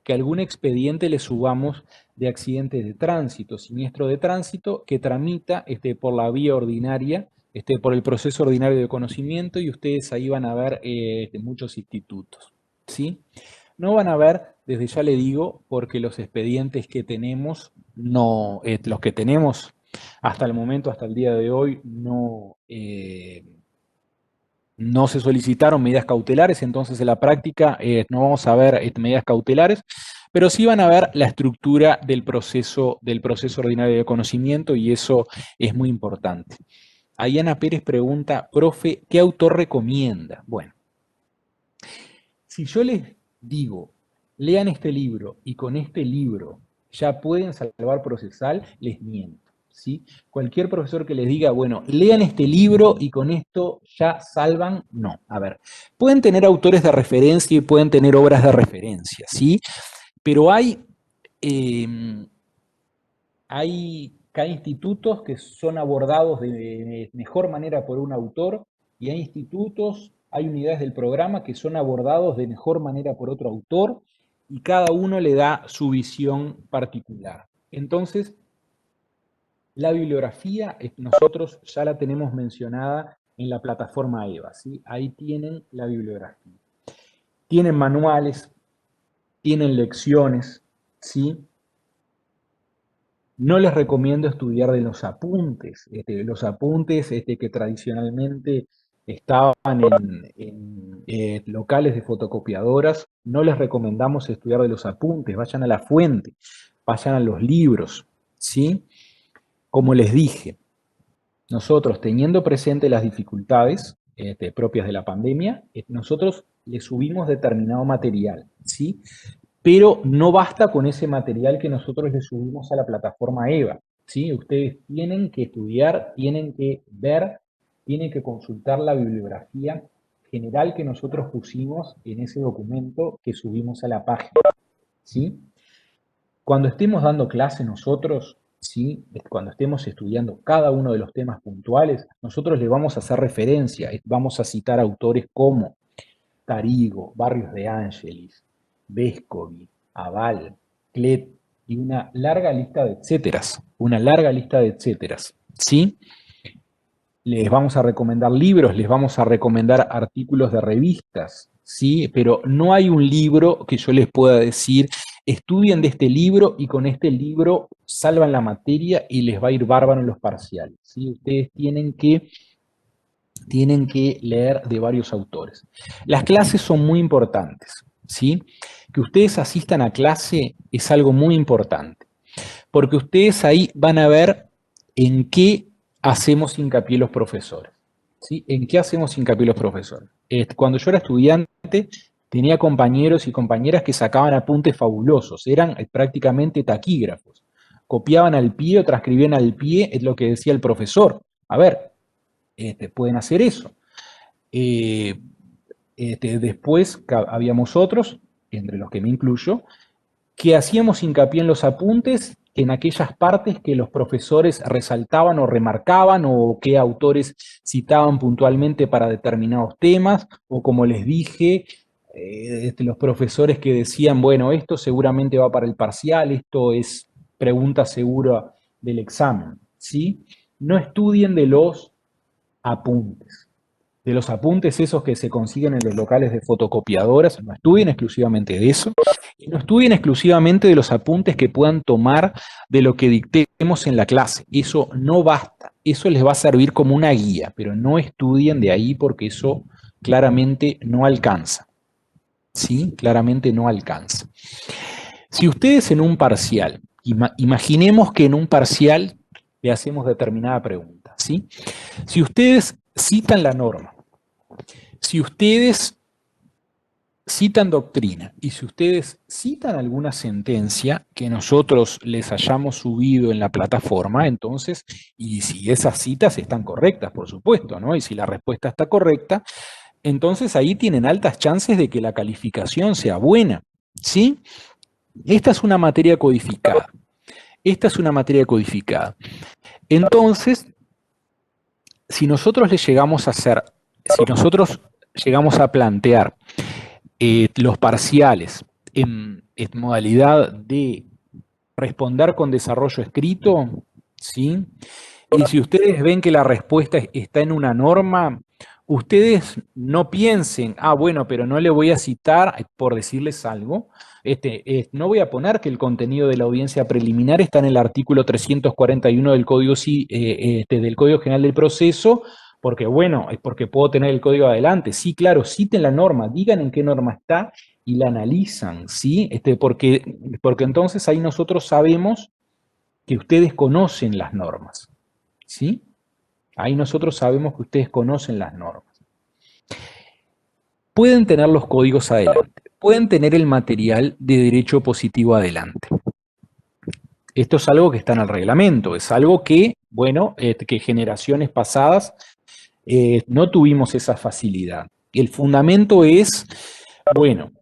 que algún expediente le subamos de accidentes de tránsito, siniestro de tránsito, que tramita por la vía ordinaria, por el proceso ordinario de conocimiento, y ustedes ahí van a ver muchos institutos, ¿sí? No van a ver, desde ya le digo, porque los expedientes que tenemos, no, los que tenemos hasta el momento, hasta el día de hoy, no se solicitaron medidas cautelares, entonces en la práctica no vamos a ver medidas cautelares, pero sí van a ver la estructura del proceso ordinario de conocimiento y eso es muy importante. Ayana Pérez pregunta, profe, ¿qué autor recomienda? Bueno, si yo les digo, lean este libro y con este libro ya pueden salvar procesal, les miento. ¿Sí? Cualquier profesor que les diga, bueno, lean este libro y con esto ya salvan, no. A ver, pueden tener autores de referencia y pueden tener obras de referencia, ¿sí? Pero hay institutos que son abordados de mejor manera por un autor y hay unidades del programa que son abordados de mejor manera por otro autor y cada uno le da su visión particular. Entonces, la bibliografía, nosotros ya la tenemos mencionada en la plataforma EVA, ¿sí? Ahí tienen la bibliografía. Tienen manuales, tienen lecciones, ¿sí? No les recomiendo estudiar de los apuntes que tradicionalmente estaban en locales de fotocopiadoras. No les recomendamos estudiar de los apuntes, vayan a la fuente, vayan a los libros, ¿sí? Como les dije, nosotros teniendo presente las dificultades propias de la pandemia, nosotros le subimos determinado material, ¿sí? Pero no basta con ese material que nosotros le subimos a la plataforma EVA, ¿sí? Ustedes tienen que estudiar, tienen que ver, tienen que consultar la bibliografía general que nosotros pusimos en ese documento que subimos a la página, ¿sí? Cuando estemos dando clase nosotros, ¿sí? Cuando estemos estudiando cada uno de los temas puntuales, nosotros le vamos a hacer referencia, vamos a citar autores como Tarigo, Barrios de Ángelis, Vescovi, Aval, Clet y una larga lista de etcéteras, ¿sí? Les vamos a recomendar libros, les vamos a recomendar artículos de revistas, ¿sí? Pero no hay un libro que yo les pueda decir, estudien de este libro y con este libro salvan la materia y les va a ir bárbaro en los parciales, ¿sí? Ustedes tienen que leer de varios autores. Las clases son muy importantes, ¿sí? Que ustedes asistan a clase es algo muy importante, porque ustedes ahí van a ver en qué hacemos hincapié los profesores, ¿sí? ¿En qué hacemos hincapié los profesores? Cuando yo era estudiante, tenía compañeros y compañeras que sacaban apuntes fabulosos, eran prácticamente taquígrafos, copiaban al pie o transcribían al pie lo que decía el profesor. A ver, pueden hacer eso. Después habíamos otros, entre los que me incluyo, que hacíamos hincapié en los apuntes, en aquellas partes que los profesores resaltaban o remarcaban o qué autores citaban puntualmente para determinados temas, o como les dije, los profesores que decían, bueno, esto seguramente va para el parcial, esto es pregunta segura del examen, ¿sí? No estudien apuntes de los apuntes esos que se consiguen en los locales de fotocopiadoras, no estudien exclusivamente de eso, y no estudien exclusivamente de los apuntes que puedan tomar de lo que dictemos en la clase. Eso no basta, eso les va a servir como una guía, pero no estudien de ahí porque eso claramente no alcanza. ¿Sí? Claramente no alcanza. Si ustedes en un parcial, imaginemos que en un parcial le hacemos determinada pregunta, ¿sí? Si ustedes citan la norma, si ustedes citan doctrina y si ustedes citan alguna sentencia que nosotros les hayamos subido en la plataforma, entonces, y si esas citas están correctas, por supuesto, ¿no? Y si la respuesta está correcta, entonces ahí tienen altas chances de que la calificación sea buena, ¿sí? Esta es una materia codificada. Esta es una materia codificada. Entonces, si nosotros llegamos a plantear los parciales en modalidad de responder con desarrollo escrito, ¿sí? Y si ustedes ven que la respuesta está en una norma, ustedes no piensen, bueno, pero no le voy a citar, por decirles algo, no voy a poner que el contenido de la audiencia preliminar está en el artículo 341 del del Código General del Proceso, porque bueno, es porque puedo tener el código adelante. Sí, claro, citen la norma, digan en qué norma está y la analizan, ¿sí? Porque entonces ahí nosotros sabemos que ustedes conocen las normas, ¿sí? Ahí nosotros sabemos que ustedes conocen las normas. Pueden tener los códigos adelante, pueden tener el material de derecho positivo adelante. Esto es algo que está en el reglamento, es algo que, bueno, que generaciones pasadas no tuvimos esa facilidad. El fundamento es, bueno,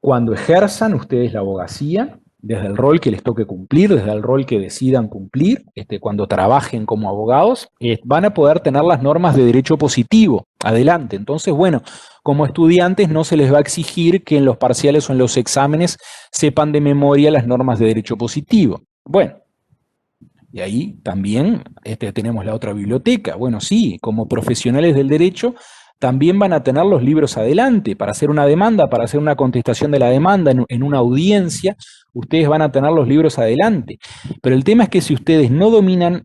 cuando ejerzan ustedes la abogacía, desde el rol que les toque cumplir, desde el rol que decidan cumplir, cuando trabajen como abogados, van a poder tener las normas de derecho positivo. Adelante. Entonces, bueno, como estudiantes no se les va a exigir que en los parciales o en los exámenes sepan de memoria las normas de derecho positivo. Bueno, y ahí también tenemos la otra biblioteca. Bueno, sí, como profesionales del derecho, también van a tener los libros adelante para hacer una demanda, para hacer una contestación de la demanda en una audiencia. Ustedes van a tener los libros adelante. Pero el tema es que si ustedes no dominan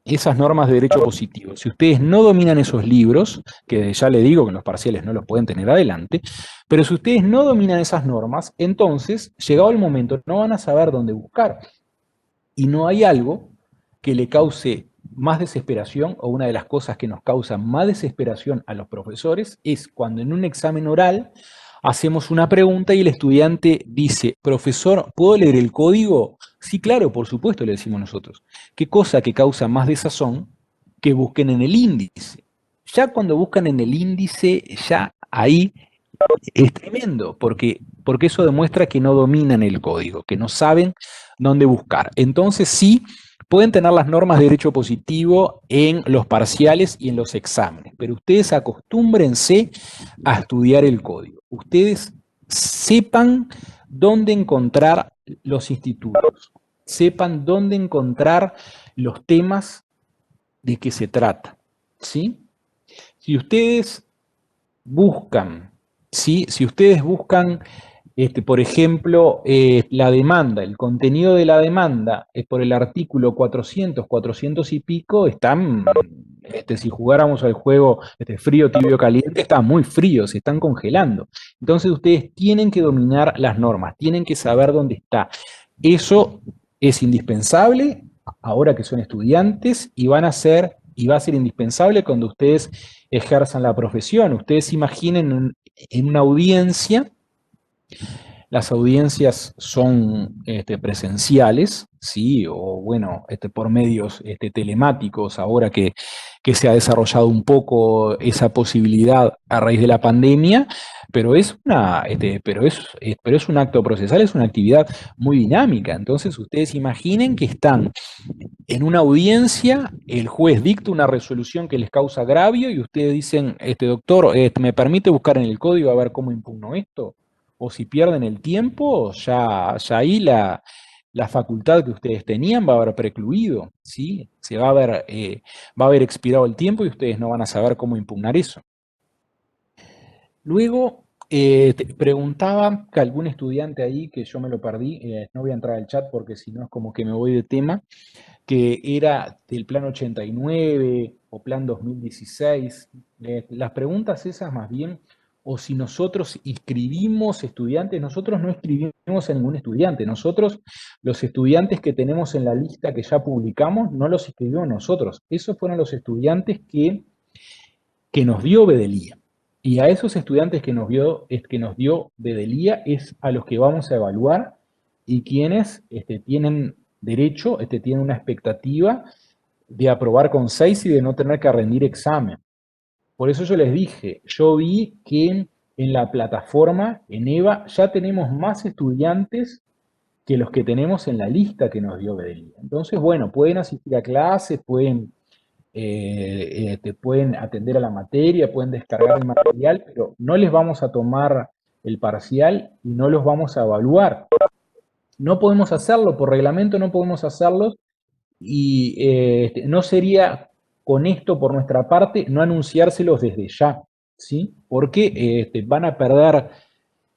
esas normas de derecho positivo, si ustedes no dominan esos libros, que ya le digo que en los parciales no los pueden tener adelante, pero si ustedes no dominan esas normas, entonces, llegado el momento, no van a saber dónde buscar. Y no hay algo que le cause más desesperación, o una de las cosas que nos causa más desesperación a los profesores es cuando en un examen oral hacemos una pregunta y el estudiante dice, profesor, ¿puedo leer el código? Sí, claro, por supuesto, le decimos nosotros. ¿Qué cosa que causa más desazón que busquen en el índice? Ya cuando buscan en el índice, ya ahí es tremendo, porque eso demuestra que no dominan el código, que no saben dónde buscar. Entonces sí, pueden tener las normas de derecho positivo en los parciales y en los exámenes, pero ustedes acostúmbrense a estudiar el código. Ustedes sepan dónde encontrar los institutos, sepan dónde encontrar los temas de que se trata, ¿sí? Si ustedes buscan, ¿sí? Si ustedes buscan, por ejemplo, la demanda, el contenido de la demanda es por el artículo 400, 400 y pico, están, si jugáramos al juego frío, tibio, caliente, está muy frío, se están congelando. Entonces ustedes tienen que dominar las normas, tienen que saber dónde está. Eso es indispensable ahora que son estudiantes y van a ser, y va a ser indispensable cuando ustedes ejerzan la profesión. Ustedes imaginen en una audiencia, las audiencias son presenciales, ¿sí? O bueno, por medios telemáticos, ahora que se ha desarrollado un poco esa posibilidad a raíz de la pandemia, pero pero es un acto procesal, es una actividad muy dinámica. Entonces, ustedes imaginen que están en una audiencia, el juez dicta una resolución que les causa agravio y ustedes dicen, doctor, ¿me permite buscar en el código a ver cómo impugno esto? O si pierden el tiempo, ya ahí la facultad que ustedes tenían va a haber precluido, ¿sí? Va a haber expirado el tiempo y ustedes no van a saber cómo impugnar eso. Luego, te preguntaba que algún estudiante ahí, que yo me lo perdí, no voy a entrar al chat porque si no es como que me voy de tema, que era del plan 89 o plan 2016. Las preguntas esas más bien, o si nosotros inscribimos estudiantes, nosotros no inscribimos a ningún estudiante, nosotros los estudiantes que tenemos en la lista que ya publicamos, no los inscribimos nosotros, esos fueron los estudiantes que nos dio Bedelía. Y a esos estudiantes que nos dio Bedelía es a los que vamos a evaluar y quienes tienen derecho, tienen una expectativa de aprobar con 6 y de no tener que rendir examen. Por eso yo les dije, yo vi que en la plataforma, en EVA, ya tenemos más estudiantes que los que tenemos en la lista que nos dio Bedelía. Entonces, bueno, pueden asistir a clases, te pueden atender a la materia, pueden descargar el material, pero no les vamos a tomar el parcial y no los vamos a evaluar. No podemos hacerlo, por reglamento no podemos hacerlo y no sería con esto por nuestra parte no anunciárselos desde ya, ¿sí? Porque van a perder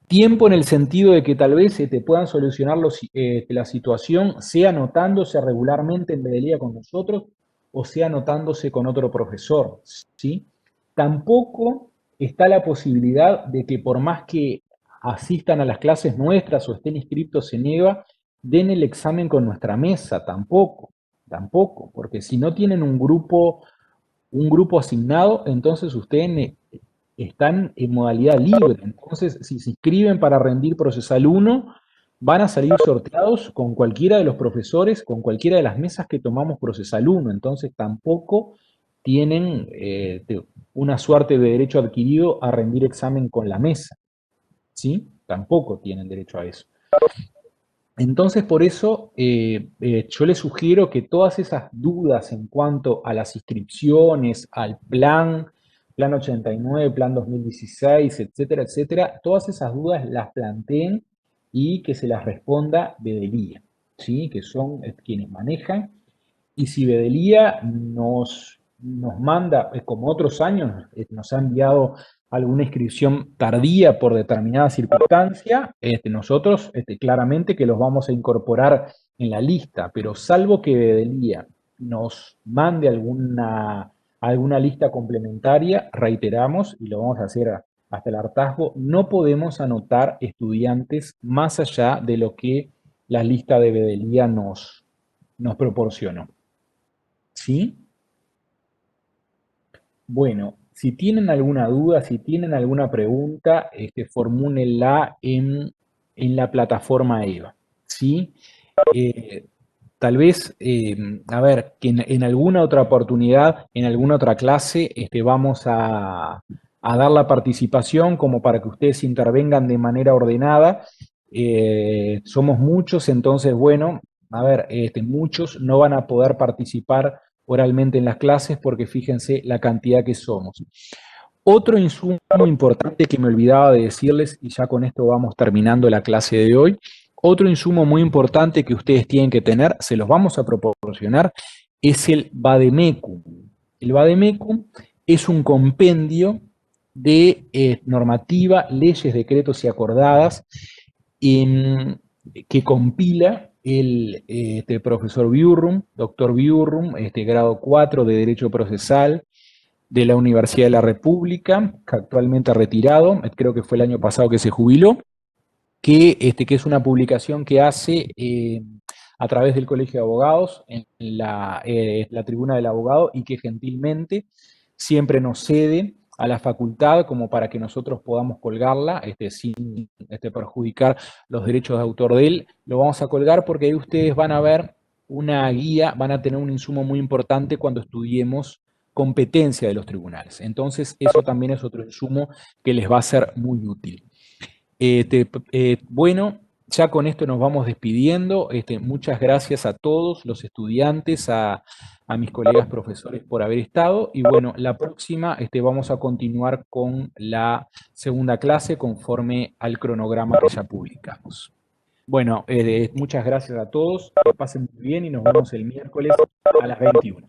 tiempo en el sentido de que tal vez te puedan solucionar la situación, sea anotándose regularmente en Bedelía con nosotros o sea anotándose con otro profesor, ¿sí? Tampoco está la posibilidad de que por más que asistan a las clases nuestras o estén inscritos en EVA, den el examen con nuestra mesa, tampoco, porque si no tienen un grupo asignado, entonces ustedes están en modalidad libre. Entonces, si se inscriben para rendir procesal 1, van a salir sorteados con cualquiera de los profesores, con cualquiera de las mesas que tomamos procesal 1. Entonces, tampoco tienen una suerte de derecho adquirido a rendir examen con la mesa. ¿Sí? Tampoco tienen derecho a eso. Entonces, por eso yo les sugiero que todas esas dudas en cuanto a las inscripciones, al plan 89, plan 2016, etcétera, etcétera, todas esas dudas las planteen y que se las responda Bedelía, ¿sí? Que son quienes manejan. Y si Bedelía nos manda, como otros años, nos ha enviado alguna inscripción tardía por determinada circunstancia, nosotros claramente que los vamos a incorporar en la lista, pero salvo que Bedelía nos mande alguna lista complementaria, reiteramos, y lo vamos a hacer hasta el hartazgo, no podemos anotar estudiantes más allá de lo que la lista de Bedelía nos proporcionó. ¿Sí? Bueno, si tienen alguna duda, si tienen alguna pregunta, formúlenla en la plataforma EVA. ¿Sí? Eh, Tal vez, a ver, que en alguna otra oportunidad, en alguna otra clase, vamos a dar la participación como para que ustedes intervengan de manera ordenada. Somos muchos, entonces, bueno, a ver, muchos no van a poder participar oralmente en las clases porque fíjense la cantidad que somos. Otro insumo importante que me olvidaba de decirles, y ya con esto vamos terminando la clase de hoy, otro insumo muy importante que ustedes tienen que tener, se los vamos a proporcionar, es el Vademecum. El Vademecum es un compendio de normativa, leyes, decretos y acordadas que compila el profesor Biurrum, doctor Biurrum, grado 4 de Derecho Procesal, de la Universidad de la República, que actualmente retirado, creo que fue el año pasado que se jubiló, que es una publicación que hace a través del Colegio de Abogados en la tribuna del abogado y que gentilmente siempre nos cede a la facultad como para que nosotros podamos colgarla sin perjudicar los derechos de autor de él. Lo vamos a colgar porque ahí ustedes van a ver una guía, van a tener un insumo muy importante cuando estudiemos competencia de los tribunales. Entonces, eso también es otro insumo que les va a ser muy útil. Bueno, ya con esto nos vamos despidiendo. Muchas gracias a todos los estudiantes, a mis colegas profesores por haber estado. Y bueno, la próxima vamos a continuar con la segunda clase conforme al cronograma que ya publicamos. Bueno, muchas gracias a todos, que pasen muy bien y nos vemos el miércoles a las 21.